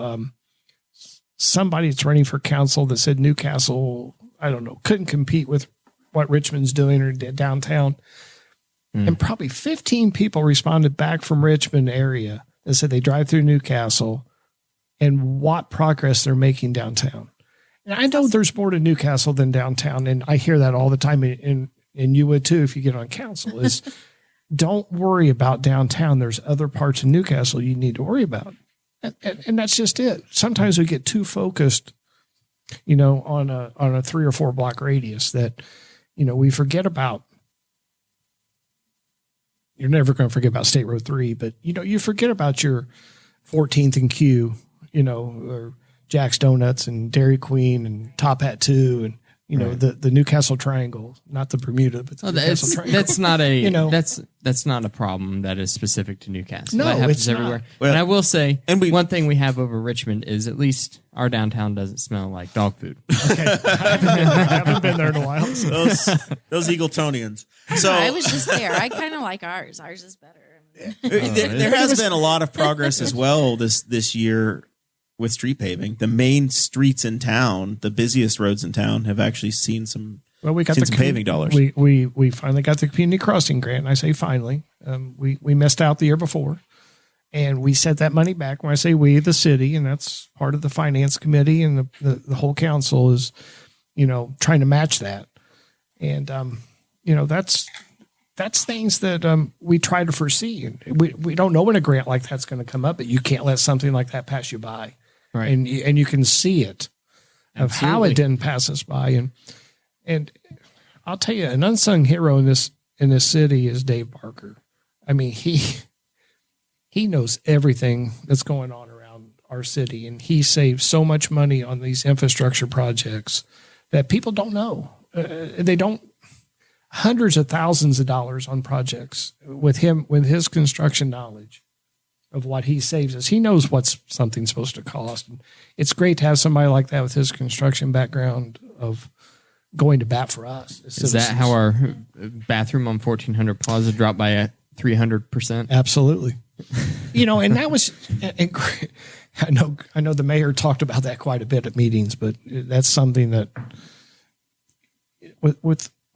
somebody that's running for council that said Newcastle, I don't know, couldn't compete with what Richmond's doing or did downtown. And probably 15 people responded back from Richmond area that said they drive through Newcastle and what progress they're making downtown. And I know there's more to Newcastle than downtown, and I hear that all the time, and you would too if you get on council, is don't worry about downtown. There's other parts of Newcastle you need to worry about. And that's just it. Sometimes we get too focused, on a 3 or 4 block radius that, we forget about. You're never going to forget about State Road 3, but, you forget about your 14th and Q, or Jack's Donuts and Dairy Queen and Top Hat 2 and, right. the Newcastle Triangle, not the Bermuda, but the Newcastle Triangle. That's not a, that's not a problem that is specific to Newcastle. No, that happens it's everywhere. not. Well, and I will say, one thing we have over Richmond is at least our downtown doesn't smell like dog food. Okay. I haven't been there in a while. So. Those Eagletonians. So I was just there. I kind of like ours. Ours is better. There has been a lot of progress as well this year with street paving. The main streets in town, the busiest roads in town, have actually seen some. Well, we got some paving dollars. We finally got the community crossing grant. And I say finally. We missed out the year before, and we set that money back. When I say we, the city, and that's part of the finance committee and the whole council is, trying to match that. And that's that's things that we try to foresee. We don't know when a grant like that's going to come up, but you can't let something like that pass you by. Right. And you can see it of how Absolutely. it didn't pass us by. And I'll tell you, an unsung hero in this city is Dave Barker. I mean, he knows everything that's going on around our city, and he saves so much money on these infrastructure projects that people don't know. They don't. Hundreds of thousands of dollars on projects with his construction knowledge of what he saves us. He knows what something's supposed to cost. And it's great to have somebody like that with his construction background of going to bat for us. Is that how our bathroom on 1400 Plaza dropped by 300%? Absolutely. And that was, I know the mayor talked about that quite a bit at meetings, but that's something that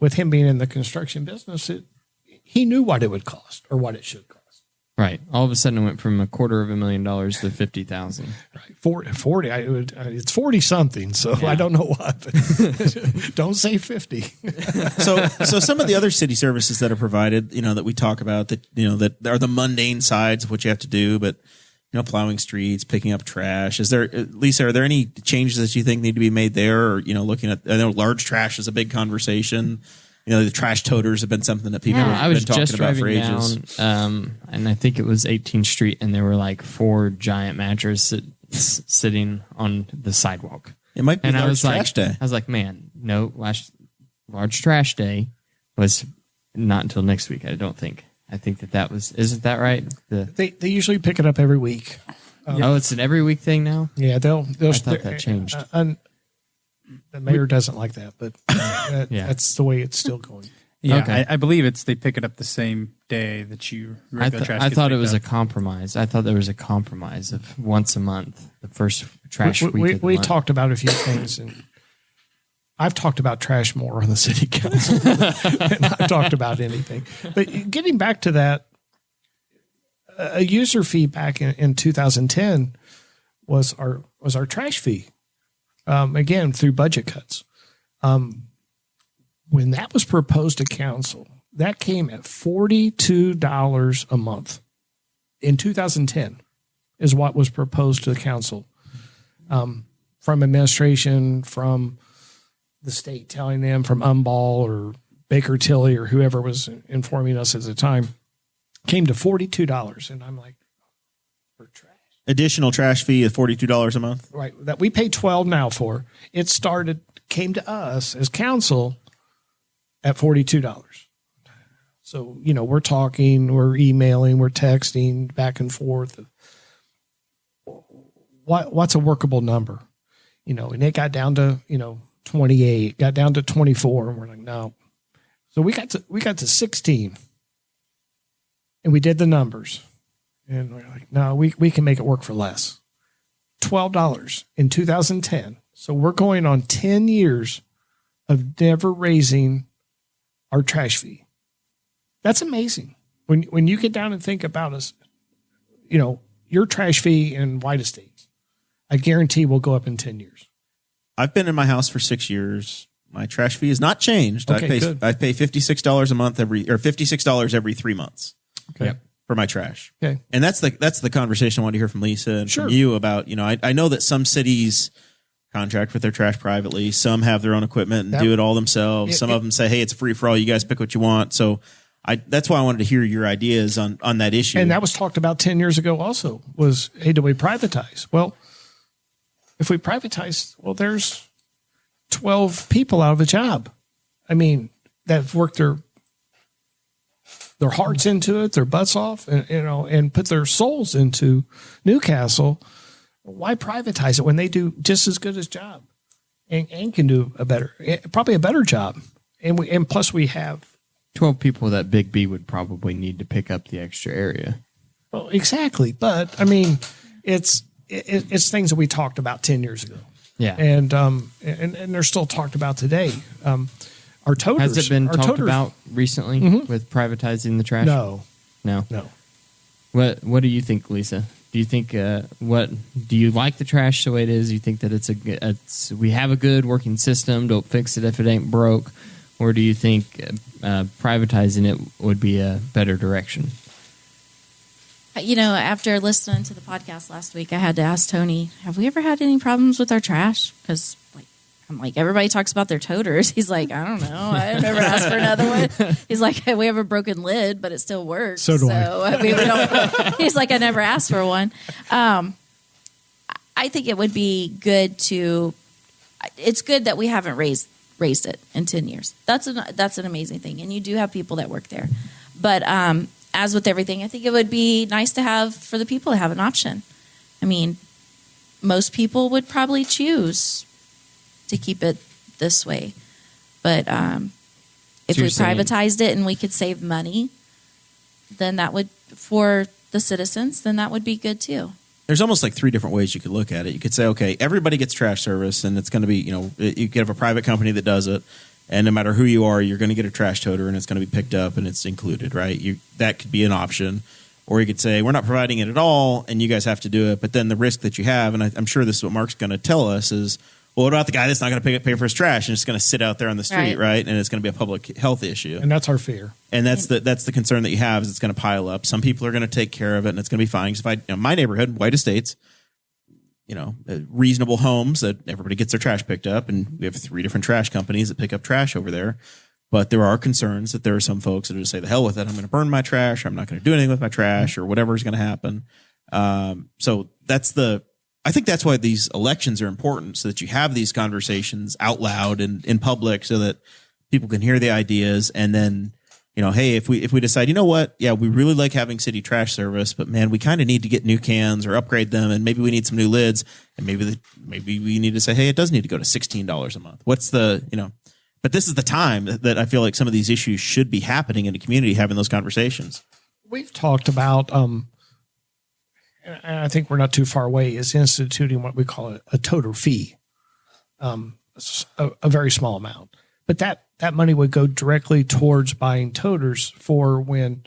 with him being in the construction business, he knew what it would cost or what it should cost. Right. All of a sudden, it went from $250,000 to $50,000. Right. 40. It's 40 something. So I don't know what. Don't say 50. So some of the other city services that are provided, that we talk about that are the mundane sides of what you have to do, but plowing streets, picking up trash. Lisa, are there any changes that you think need to be made there? Or, looking at, I know large trash is a big conversation. The trash toters have been something that people have I was been talking just about driving for ages. down, and I think it was 18th Street, and there were like 4 giant mattresses sitting on the sidewalk. It might be And large trash day. I was like, man, no, large trash day was not until next week. I don't think. I think that was, isn't that right? They usually pick it up every week. It's an every week thing now. Yeah, they'll. I thought that changed. The mayor doesn't like that, but that's the way it's still going. Yeah, Okay. I believe they pick it up the same day that you regular trash. I gets thought it picked was up. a compromise. I thought there was a compromise of once a month, the first trash week of the We month. talked about a few things, and I've talked about trash more on the city council than I've talked about anything. But getting back to that, a user fee back in 2010 was our trash fee. Again, through budget cuts. When that was proposed to council, that came at $42 a month. In 2010 is what was proposed to the council from administration, from the state telling them, from Umball or Baker Tilly or whoever was informing us at the time, came to $42. And I'm like, for trash. Additional trash fee of $42 a month. Right, that we pay $12 now for. It came to us as council at $42. So, we're talking, we're emailing, we're texting back and forth. What's a workable number? And it got down to, 28, got down to 24, and we're like, no. So we got to 16. And we did the numbers. And we're like, no, we can make it work for less. $12 in 2010. So we're going on 10 years of never raising our trash fee. That's amazing. When you get down and think about us, your trash fee in White Estates, I guarantee will go up in 10 years. I've been in my house for 6 years. My trash fee has not changed. Okay, good. I pay $56 a month $56 every 3 months. Okay. Yep. For my trash. Okay. And that's the conversation I want to hear from Lisa and Sure. from you about, I know that some cities contract with their trash privately. Some have their own equipment and do it all themselves. Some of them say, hey, it's free for all. You guys pick what you want. So that's why I wanted to hear your ideas on that issue. And that was talked about 10 years ago also was, hey, do we privatize? Well, if we privatize, there's 12 people out of a job. I mean, that have worked their hearts into it, their butts off, and put their souls into Newcastle. Why privatize it when they do just as good as job and can do probably a better job? And plus we have 12 people that Big B would probably need to pick up the extra area. Well, exactly. But I mean, it's things that we talked about 10 years ago. Yeah. And they're still talked about today. Our toters. Has it been talked about recently with privatizing the trash? No. No. What do you think, Lisa? Do you think do you like the trash the way it is? Do you think that we have a good working system? Don't fix it if it ain't broke. or do you think privatizing it would be a better direction? After listening to the podcast last week, I had to ask Tony, have we ever had any problems with our trash? Because I'm like, everybody talks about their toters. He's like, I don't know. I've never asked for another one. He's like, we have a broken lid, but it still works. So do I. I mean, we don't. He's like, I never asked for one. I think it would be good to. It's good that we haven't raised it in 10 years. That's an amazing thing, and you do have people that work there. But as with everything, I think it would be nice to have for the people to have an option. I mean, most people would probably choose to keep it this way. But if we privatized it and we could save money, then that would, for the citizens, then that would be good too. There's almost like 3 different ways you could look at it. You could say, okay, everybody gets trash service, and it's going to be, you could have a private company that does it, and no matter who you are, you're going to get a trash toter, and it's going to be picked up, and it's included, right? That could be an option. Or you could say, we're not providing it at all, and you guys have to do it. But then the risk that you have, and I'm sure this is what Mark's going to tell us, is, well, what about the guy that's not going to pay for his trash and it's going to sit out there on the street, right? And it's going to be a public health issue. And that's our fear. And that's the concern that you have, is it's going to pile up. Some people are going to take care of it, and it's going to be fine. Because my neighborhood, White Estates, reasonable homes that everybody gets their trash picked up, and we have 3 different trash companies that pick up trash over there. But there are concerns that there are some folks that just say, the hell with it, I'm going to burn my trash, or I'm not going to do anything with my trash, or whatever is going to happen. So I think that's why these elections are important, so that you have these conversations out loud and in public, so that people can hear the ideas. And then, hey, if we decide, we really like having city trash service, but man, we kind of need to get new cans or upgrade them, and maybe we need some new lids, and maybe we need to say, hey, it does need to go to $16 a month. But this is the time that I feel like some of these issues should be happening in the community, having those conversations. We've talked about, and I think we're not too far away, is instituting what we call a toter fee, a very small amount. But that money would go directly towards buying toters for when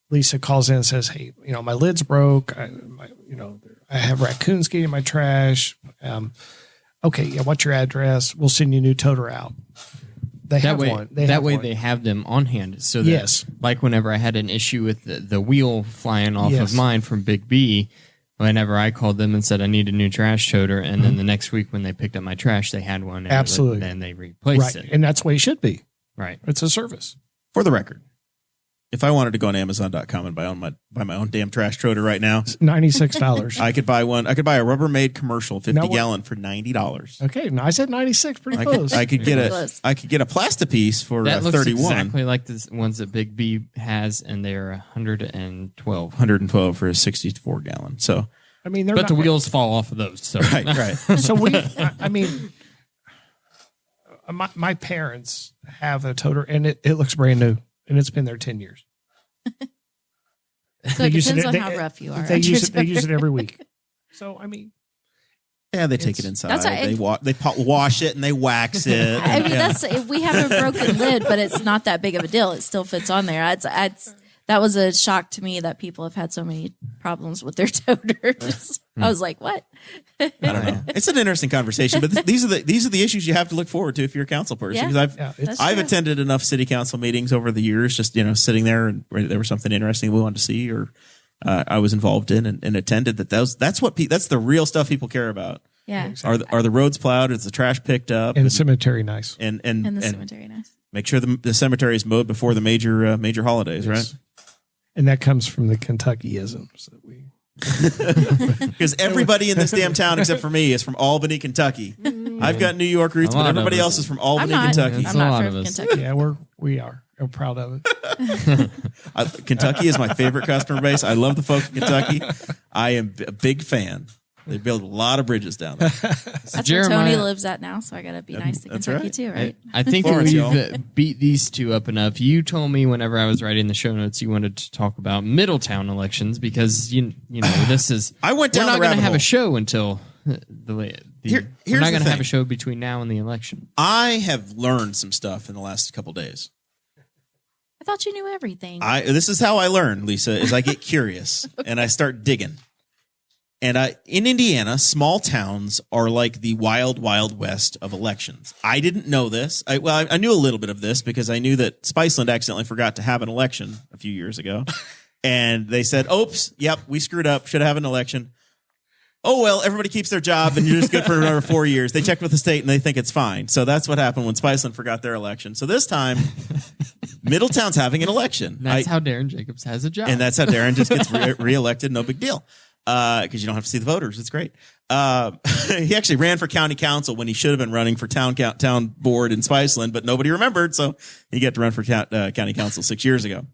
Lisa calls in and says, hey, my lid's broke. I have raccoons getting my trash. Okay, yeah, what's your address? We'll send you a new toter out. They have one. They have them on hand. So that, yes. Like whenever I had an issue with the wheel flying off of mine from Big B, whenever I called them and said I need a new trash toter, and then the next week when they picked up my trash, they had one. And absolutely. Then they replaced it. And that's the way it should be. Right. It's a service. For the record, if I wanted to go on Amazon.com and buy my own damn trash toter right now, it's $96. I could buy one. I could buy a Rubbermaid commercial 50-gallon for $90. Okay, no, I said 96, pretty close. I could get a Plastipiece for that looks 31. Exactly like the ones that Big B has, and they're 112. 112 for a 64-gallon. So I mean, the wheels fall off of those. So. Right. So my parents have a toter, and it looks brand new, and it's been there 10 years. So it depends on how rough you are. They use it every week. So I mean, yeah, they take it inside. They wash it and they wax it. I mean, we have a broken lid, but it's not that big of a deal. It still fits on there. That was a shock to me that people have had so many problems with their toters. I was like, what? I don't know. It's an interesting conversation, but these are the issues you have to look forward to if you're a council person. Because I've attended enough city council meetings over the years, just sitting there and where there was something interesting we wanted to see, or I was involved in and attended. That's the real stuff people care about. Yeah. Exactly. Are the roads plowed? Is the trash picked up? And the cemetery nice? And the cemetery nice. Make sure the cemetery is mowed before the major holidays, right? And that comes from the Kentuckyisms that we. Because everybody in this damn town except for me is from Albany, Kentucky. I've got New York roots, but everybody else is from Albany, Kentucky. I'm not from Kentucky. Yeah, we are. I'm proud of it. Kentucky is my favorite customer base. I love the folks in Kentucky. I am a big fan. They build a lot of bridges down there. That's where Tony lives at now, so I got to be nice to Kentucky too, right? I think we've beat these two up enough. You told me whenever I was writing the show notes you wanted to talk about Middletown elections because you know this is. I went down. We're not going to have a show until we're not going to have a show between now and the election. I have learned some stuff in the last couple days. I thought you knew everything. This is how I learn, Lisa. Is I get curious and I start digging. And in Indiana, small towns are like the wild, wild west of elections. I didn't know this. I knew a little bit of this because I knew that Spiceland accidentally forgot to have an election a few years ago. And they said, oops, yep, we screwed up. Should have an election. Oh, well, everybody keeps their job and you're just good for another 4 years. They checked with the state and they think it's fine. So that's what happened when Spiceland forgot their election. So this time, Middletown's having an election. That's how Darren Jacobs has a job. And that's how Darren just gets reelected. No big deal. Because you don't have to see the voters. It's great. He actually ran for county council when he should have been running for town board in Spiceland, but nobody remembered. So he got to run for county council 6 years ago.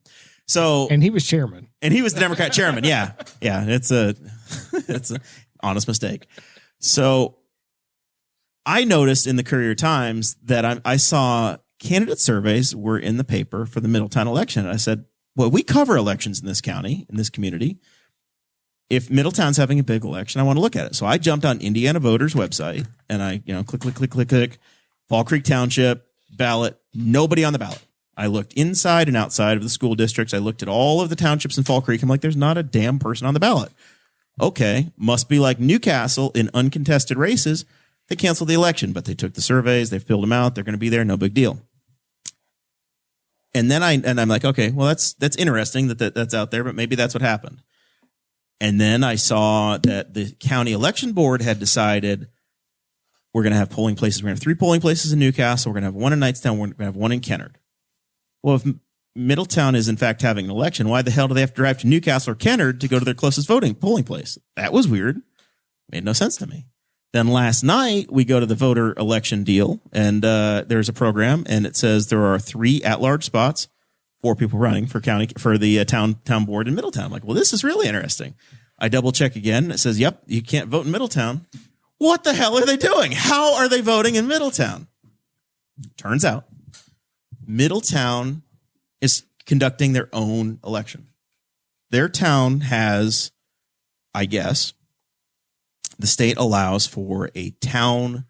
So and he was chairman. And he was the Democrat chairman. Yeah. It's a honest mistake. So I noticed in the Courier-Times that I saw candidate surveys were in the paper for the Middletown election. And I said, well, we cover elections in this county, in this community. If Middletown's having a big election, I want to look at it. So I jumped on Indiana Voters website and I, click. Fall Creek Township, ballot, nobody on the ballot. I looked inside and outside of the school districts. I looked at all of the townships in Fall Creek. I'm like, there's not a damn person on the ballot. Okay, must be like Newcastle in uncontested races. They canceled the election, but they took the surveys. They've filled them out. They're going to be there. No big deal. And then I'm like, okay, well, that's interesting that's out there, but maybe that's what happened. And then I saw that the county election board had decided we're going to have polling places. We're going to have 3 polling places in Newcastle. We're going to have 1 in Knightstown. We're going to have 1 in Kennard. Well, if Middletown is in fact having an election, why the hell do they have to drive to Newcastle or Kennard to go to their closest polling place? That was weird. Made no sense to me. Then last night we go to the voter election deal and there's a program and it says there are 3 at-large spots. 4 people running for the town board in Middletown. I'm like, well, this is really interesting. I double check again. It says, yep, you can't vote in Middletown. What the hell are they doing? How are they voting in Middletown? Turns out Middletown is conducting their own election. Their town has, I guess, the state allows for a town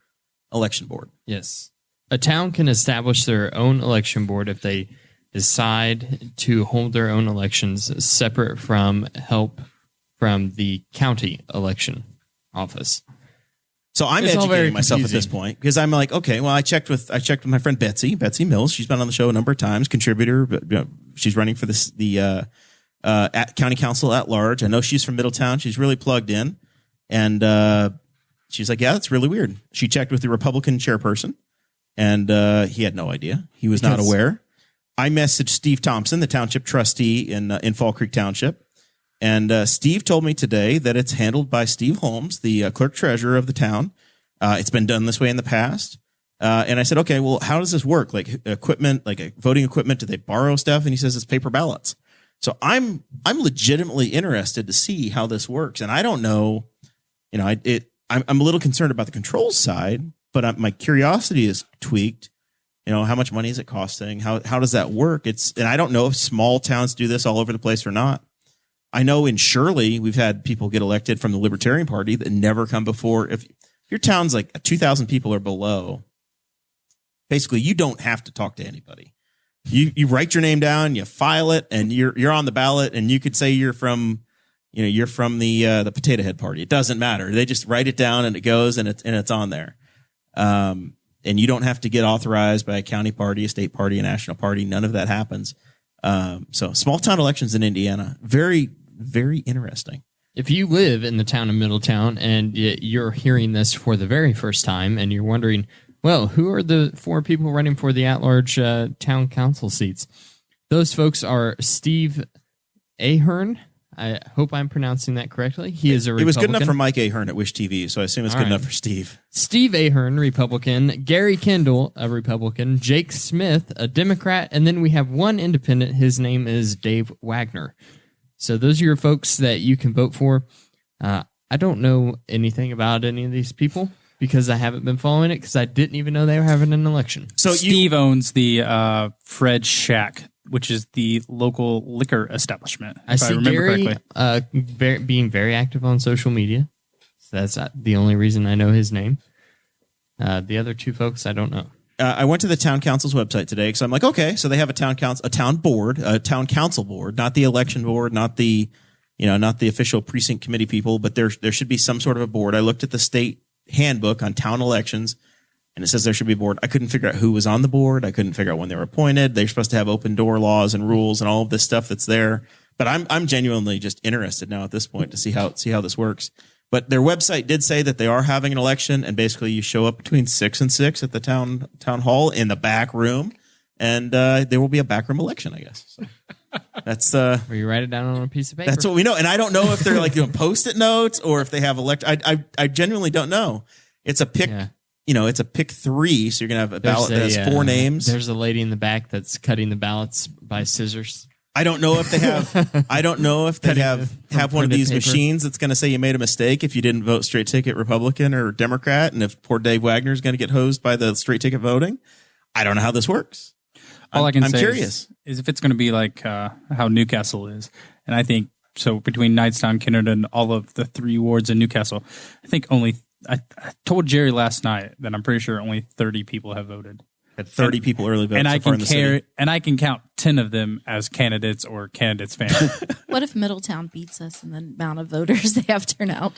election board. Yes. A town can establish their own election board if they decide to hold their own elections separate from help from the county election office. So I'm educating myself at this point because I'm like, okay, well, I checked with my friend Betsy Mills. She's been on the show a number of times, contributor, but she's running for the county council at large. I know she's from Middletown. She's really plugged in, and she's like, yeah, that's really weird. She checked with the Republican chairperson, and he had no idea. He was not aware. I messaged Steve Thompson, the township trustee in Fall Creek Township, and Steve told me today that it's handled by Steve Holmes, the clerk treasurer of the town. It's been done this way in the past. And I said, okay, well, how does this work? Like equipment, like voting equipment, do they borrow stuff? And he says it's paper ballots. So I'm legitimately interested to see how this works. And I don't know, I'm a little concerned about the controls side, but my curiosity is tweaked. How much money is it costing? How does that work? And I don't know if small towns do this all over the place or not. I know in Shirley, we've had people get elected from the Libertarian Party that never come before. If your town's like 2,000 people or below, basically you don't have to talk to anybody. You write your name down, you file it, and you're on the ballot, and you could say you're from the Potato Head Party. It doesn't matter. They just write it down and it goes and it's on there. And you don't have to get authorized by a county party, a state party, a national party. None of that happens. So small town elections in Indiana, very, very interesting. If you live in the town of Middletown and you're hearing this for the very first time and you're wondering, well, who are the 4 people running for the at-large town council seats? Those folks are Steve Ahern. I hope I'm pronouncing that correctly. He is a Republican. It was good enough for Mike Ahern at Wish TV, so I assume it's good enough for Steve. Steve Ahern, Republican. Gary Kendall, a Republican. Jake Smith, a Democrat. And then we have 1 independent. His name is Dave Wagner. So those are your folks that you can vote for. I don't know anything about any of these people because I haven't been following it because I didn't even know they were having an election. So Steve owns the Fred Shack, which is the local liquor establishment. I see Gary being very active on social media. So that's the only reason I know his name. The other 2 folks, I don't know. I went to the town council's website today because I'm like, okay, so they have a town council board, a town council board, not the election board, not the not the official precinct committee people, but there should be some sort of a board. I looked at the state handbook on town elections, and it says there should be a board. I couldn't figure out who was on the board. I couldn't figure out when they were appointed. They're supposed to have open door laws and rules and all of this stuff that's there. But I'm genuinely just interested now at this point to see how this works. But their website did say that they are having an election, and basically you show up between 6 and 6 at the town hall in the back room, and there will be a backroom election, I guess. So that's Where you write it down on a piece of paper. that's what we know. And I don't know if they're like doing Post-it notes or if they have I genuinely don't know. It's a pick. Yeah. It's a pick 3, so you're gonna have a ballot that has 4 names. There's a lady in the back that's cutting the ballots by scissors. I don't know if they have. I don't know if they have one of these machines that's going to say you made a mistake if you didn't vote straight ticket Republican or Democrat, and if poor Dave Wagner is going to get hosed by the straight ticket voting. I don't know how this works. All I can I'm say curious. is if it's going to be like how Newcastle is, and I think so between Knightstown, Kennerton, all of the 3 wards in Newcastle, I think I told Jerry last night that I'm pretty sure only 30 people have voted. Had 30 people early vote And so far in the city. And I can count 10 of them as candidates or candidates fans. What if Middletown beats us in the amount of voters they have turnout?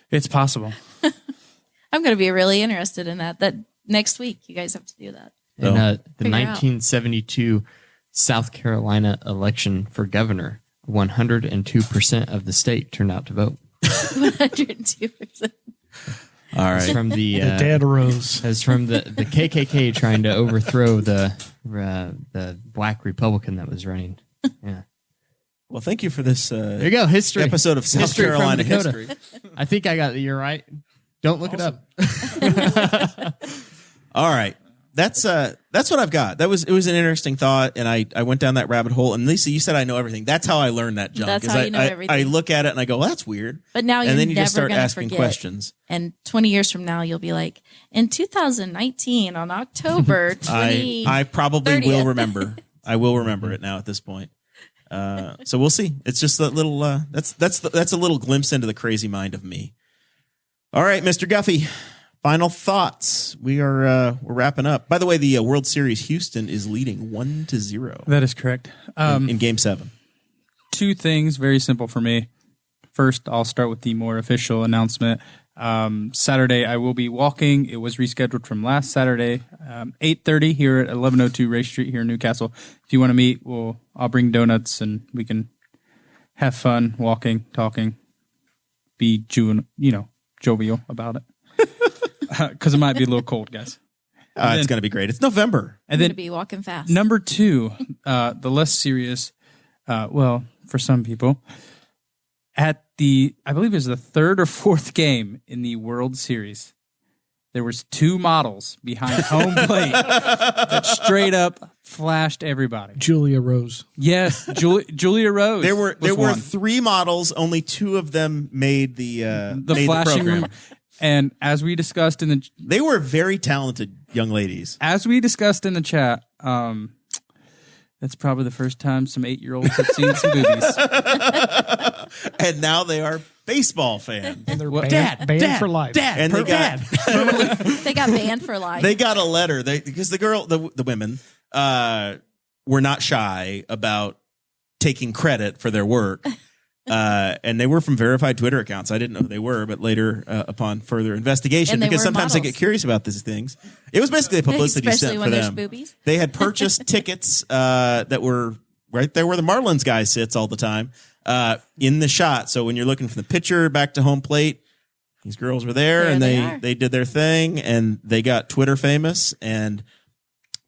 It's possible. I'm going to be really interested in that. That next week, you guys have to do that. In the Figure out. 1972 South Carolina election for governor, 102% of the state turned out to vote. 102%. All right. It's from the Dead rose. It's from the KKK trying to overthrow the black Republican that was running. Yeah. Well, thank you for this There you go. History episode of South History from Carolina Dakota. history. I think I got the year right. Don't look it up. All right. That's what I've got. It was an interesting thought, and I went down that rabbit hole. And Lisa, you said I know everything. That's how I learned that junk. That's is how I, you know I, everything. I look at it and I go, well, that's weird. But now you're and then you never just start gonna asking forget. questions. And 20 years from now, you'll be like, in 2019, on October 20. I probably 30th. will remember. I will remember it now at this point. So we'll see. It's just that little. That's a little glimpse into the crazy mind of me. All right, Mr. Guffey. Final thoughts. We're wrapping up. By the way, the World Series Houston is leading 1-0 That is correct. in Game 7. 2 things, very simple for me. First, I'll start with the more official announcement. Saturday, I will be walking. It was rescheduled from last Saturday, 8:30 here at 1102 Race Street here in Newcastle. If you want to meet, I'll bring donuts and we can have fun walking, talking, be jovial about it. Because it might be a little cold, guys. It's going to be great. It's November. I'm going to be walking fast. Number 2, the less serious, for some people, at I believe it was the 3rd or 4th game in the World Series, there was 2 models behind home plate that straight up flashed everybody. Julia Rose. Yes, Julia Rose. There were one. 3 models. Only 2 of them made the flashing program. room. And as we discussed They were very talented young ladies. As we discussed in the chat, that's probably the first time some 8-year-olds have seen some boobies. And now they are baseball fans. And they're Dad, banned for life. And they got They got banned for life. they got a letter. Because the women were not shy about taking credit for their work. And they were from verified Twitter accounts. I didn't know who they were, but later, upon further investigation, And they because were sometimes I models. get curious about these things. It was basically a publicity Especially stunt when for there's them. boobies. They had purchased tickets that were right there where the Marlins guy sits all the time in the shot. So when you're looking from the pitcher back to home plate, these girls were there, There and they are. they did their thing, and they got Twitter famous. And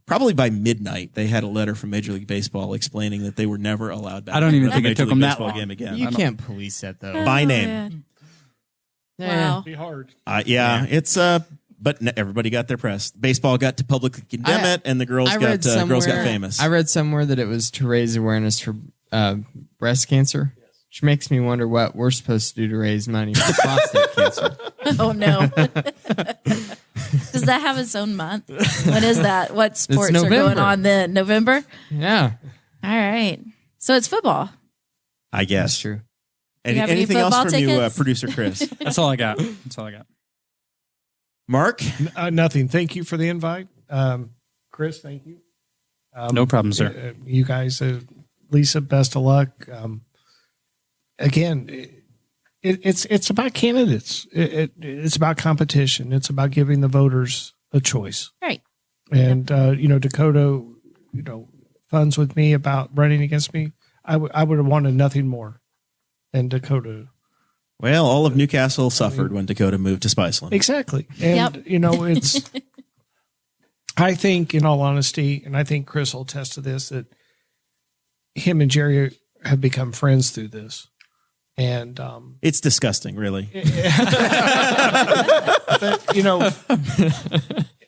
probably by midnight, they had a letter from Major League Baseball explaining that they were never allowed back. I don't to even a think it Major took League them that Baseball long. game again. You can't police that though. By Oh, name. man. Wow. Be hard. Yeah, it's but everybody got their press. Baseball got to publicly condemn it, and the girls got famous. I read somewhere that it was to raise awareness for breast cancer, which makes me wonder what we're supposed to do to raise money for prostate cancer. Oh, no. Does that have its own month? What is that? What sports are going November. on then? November? Yeah, All right. So it's football. I guess. that's true. Any, You have any anything else football from you, tickets? producer Chris? That's all I got. Mark? Nothing. Thank you for the invite. Chris, thank you. No problem, sir. You guys, Lisa, best of luck. again, it's about candidates. It's about competition. It's about giving the voters a choice. Right. And Dakota, funds with me about running against me. I would have wanted nothing more than Dakota. Well, all of Newcastle suffered when Dakota moved to Spiceland. Exactly. And, it's, I think, in all honesty, and I think Chris will attest to this, that him and Jerry have become friends through this. And it's disgusting, really.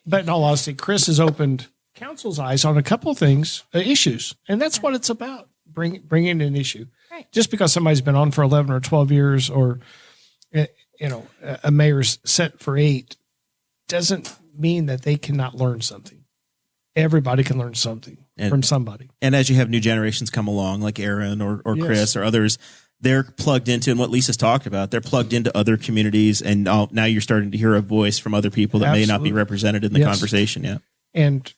But in all honesty, Chris has opened council's eyes on a couple of things, issues. And that's what it's about, bringing an issue. Right. Just because somebody's been on for 11 or 12 years or, a mayor's set for 8 doesn't mean that they cannot learn something. Everybody can learn something from somebody. And as you have new generations come along, like Aaron or Chris or others, they're plugged into, and what Lisa's talked about, they're plugged into other communities. And now you're starting to hear a voice from other people that may not be represented in the conversation yet. And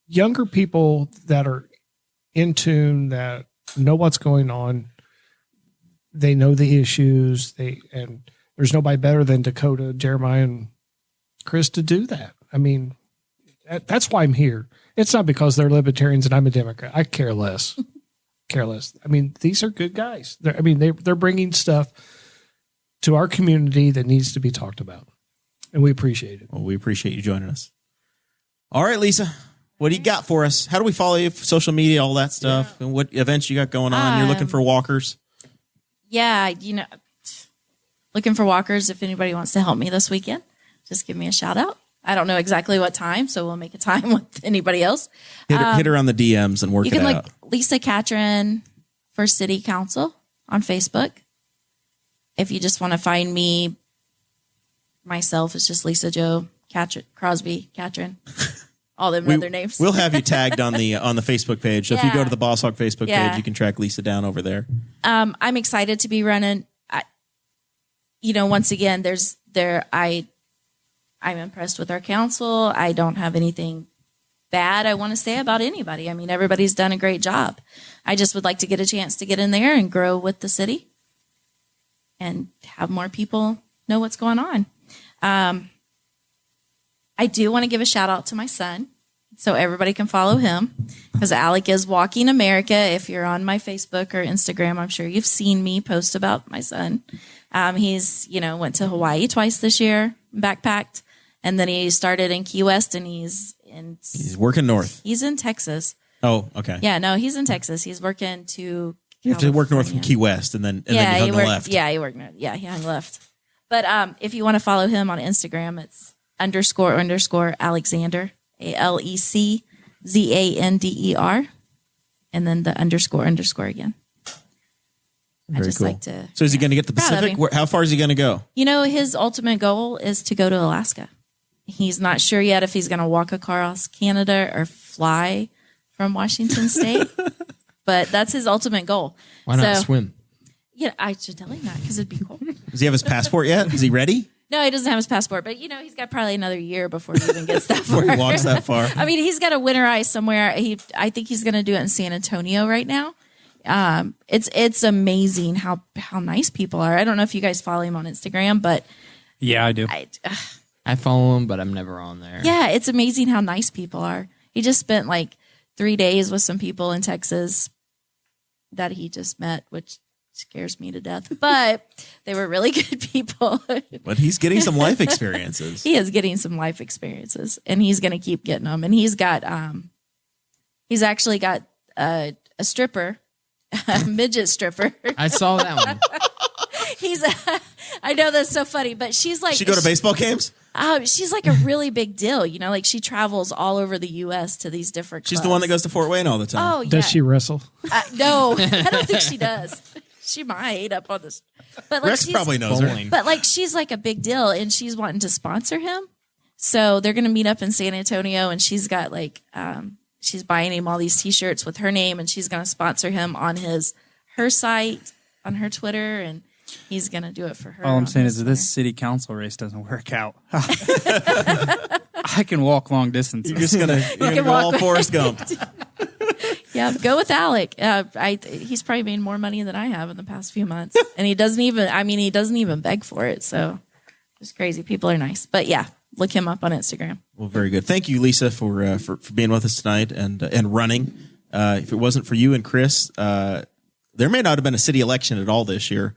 younger people that are in tune, that know what's going on, they know the issues. And there's nobody better than Dakota, Jeremiah, and Chris to do that. I mean, that's why I'm here. It's not because they're libertarians and I'm a Democrat. I care less. I mean, these are good guys. They're bringing stuff to our community that needs to be talked about, and we appreciate it. Well, we appreciate you joining us. All right, Lisa, what do you got for us? How do we follow you? Social media, all that stuff, and what events you got going on? You're looking for walkers. Yeah, looking for walkers. If anybody wants to help me this weekend, just give me a shout out. I don't know exactly what time, so we'll make a time with anybody else. Hit her on the DMs and work it out. You can Lisa Catron for City Council on Facebook. If you just want to find me, myself, it's just Lisa Jo Crosby Catron. All them other names. We'll have you tagged on the Facebook page. So if you go to the Boss Hog Facebook page, you can track Lisa down over there. I'm excited to be running. Once again, I'm impressed with our council. I don't have anything bad I want to say about anybody. I mean, everybody's done a great job. I just would like to get a chance to get in there and grow with the city and have more people know what's going on. I do want to give a shout out to my son so everybody can follow him, because Alec is Walking America. If you're on my Facebook or Instagram, I'm sure you've seen me post about my son. He's, went to Hawaii twice this year, backpacked. And then he started in Key West, and he's working north. He's in Texas. Oh, okay. Yeah, no, he's in Texas. He's working to You have to work north from Key West, and then you hung left. Yeah, he worked north. Yeah, he hung left. But if you want to follow him on Instagram, it's __ Alexander, ALECZANDER, and then the _ again. Very I just cool. like to. So is he going to get to the Pacific? How far is he going to go? His ultimate goal is to go to Alaska. He's not sure yet if he's going to walk across Canada or fly from Washington State, but that's his ultimate goal. Why not swim? Yeah, I should tell him that because it'd be cool. Does he have his passport yet? Is he ready? No, he doesn't have his passport, but he's got probably another year before he even gets that far. Before he walks that far. I mean, he's got to winterize somewhere. I think he's going to do it in San Antonio right now. It's amazing how nice people are. I don't know if you guys follow him on Instagram, but yeah, I do. I follow him, but I'm never on there. Yeah, it's amazing how nice people are. He just spent like 3 days with some people in Texas that he just met, which scares me to death. But they were really good people. But he's getting some life experiences. He is getting some life experiences, and he's going to keep getting them. And he's actually got a stripper, a midget stripper. I saw that one. I know that's so funny, but she's like. She go to baseball games? She's like a really big deal, like she travels all over the U.S. to these different clubs. She's the one that goes to Fort Wayne all the time. Oh, yeah. Does she wrestle? No, I don't think she does. She might up on this, but like Rex probably knows her. But like she's like a big deal, and she's wanting to sponsor him. So they're going to meet up in San Antonio, and she's got like she's buying him all these T-shirts with her name, and she's going to sponsor him on her site, on her Twitter, and he's going to do it for her. All I'm saying is, if this city council race doesn't work out, I can walk long distances. You're just going to go all Forrest Gump. Yep. Yeah, go with Alec. He's probably made more money than I have in the past few months, and he doesn't even beg for it. So it's crazy. People are nice, but yeah, look him up on Instagram. Well, very good. Thank you, Lisa, for being with us tonight and running. If it wasn't for you and Chris, there may not have been a city election at all this year.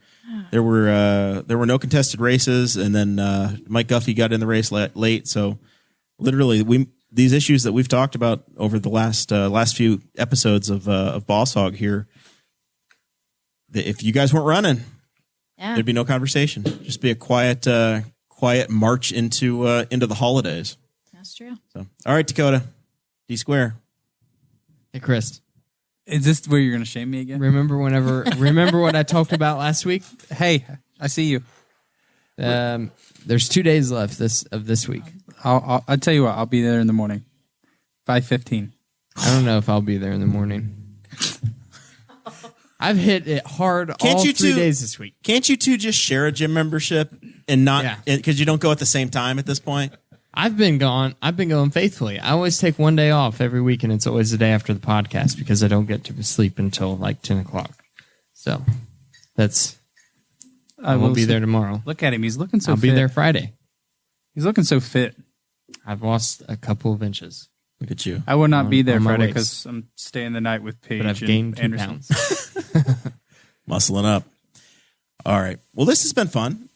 There were no contested races, and then Mike Guffey got in the race late. So literally, these issues that we've talked about over the last few episodes of Boss Hog here, if you guys weren't running, there'd be no conversation. Just be a quiet march into the holidays. That's true. So, all right, Dakota, D Square. Hey, Chris. Is this where you're going to shame me again? Remember what I talked about last week? Hey, I see you. There's 2 days left of this week. I'll tell you what. I'll be there in the morning, 5:15. I don't know if I'll be there in the morning. I've hit it hard all 3 days this week. Can't you two just share a gym membership and not because you don't go at the same time at this point? I've been going faithfully. I always take 1 day off every week, and it's always the day after the podcast because I don't get to sleep until like 10 o'clock. So I won't be there tomorrow. Look at him. He's looking so fit. I'll be there Friday. He's looking so fit. I've lost a couple of inches. Look at you. I will not be there on my Friday waist. because I'm staying the night with Paige But I've gained 2 Anderson. pounds. Muscling up. All right. Well, this has been fun.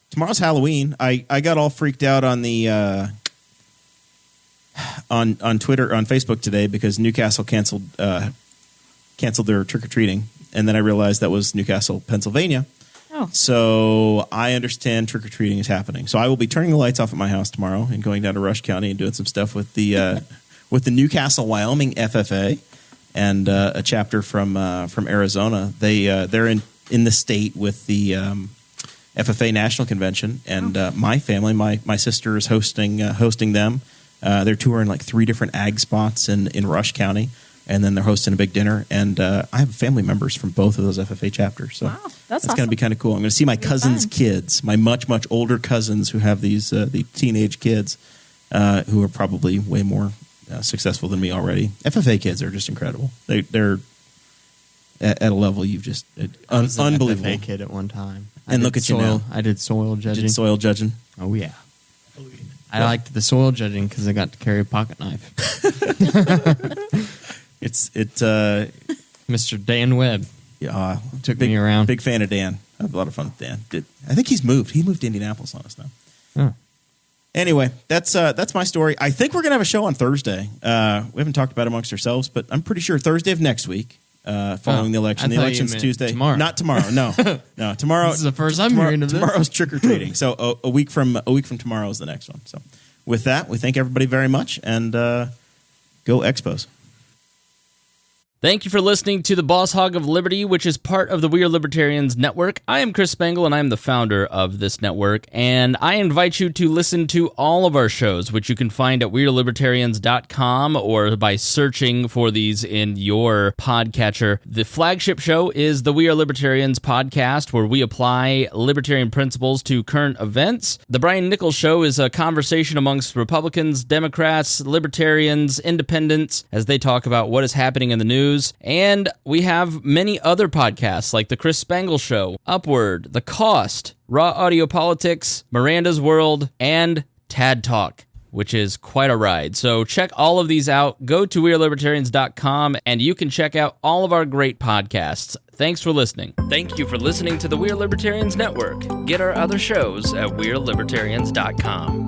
Tomorrow's Halloween. I got all freaked out on the on Twitter, on Facebook today because Newcastle canceled their trick or treating, and then I realized that was Newcastle, Pennsylvania. Oh. So I understand trick or treating is happening. So I will be turning the lights off at my house tomorrow and going down to Rush County and doing some stuff with the Newcastle, Wyoming FFA and a chapter from Arizona. They're in the state with the FFA National Convention, and my family, my sister is hosting them. They're touring like 3 different ag spots in Rush County, and then they're hosting a big dinner. And I have family members from both of those FFA chapters, so that's awesome. going to be kind of cool. I'm going to see my cousins' kids, my much older cousins who have these the teenage kids who are probably way more successful than me already. FFA kids are just incredible. They're at a level you've just unbelievable. FFA kid at one time. And look at you now. I did soil judging. Did soil judging? Oh yeah. I liked the soil judging because I got to carry a pocket knife. It's Mr. Dan Webb took me around. Big fan of Dan. I have a lot of fun with Dan. I think he's moved. He moved to Indianapolis on us now. Oh. Anyway, that's my story. I think we're gonna have a show on Thursday. We haven't talked about it amongst ourselves, but I'm pretty sure Thursday of next week, following the election. The election's Tuesday. Tomorrow. Not tomorrow. No, no. Tomorrow. This is the first I'm hearing of this. Tomorrow's trick or treating. So a week from tomorrow is the next one. So with that, we thank everybody very much, and go Expos. Thank you for listening to the Boss Hog of Liberty, which is part of the We Are Libertarians Network. I am Chris Spangle, and I am the founder of this network, and I invite you to listen to all of our shows, which you can find at WeAreLibertarians.com or by searching for these in your podcatcher. The flagship show is the We Are Libertarians podcast, where we apply libertarian principles to current events. The Brian Nichols Show is a conversation amongst Republicans, Democrats, Libertarians, Independents, as they talk about what is happening in the news. And we have many other podcasts like The Chris Spangle Show, Upward, The Cost, Raw Audio Politics, Miranda's World, and Tad Talk, which is quite a ride. So check all of these out. Go to WeAreLibertarians.com and you can check out all of our great podcasts. Thanks for listening. Thank you for listening to the We Are Libertarians Network. Get our other shows at WeAreLibertarians.com.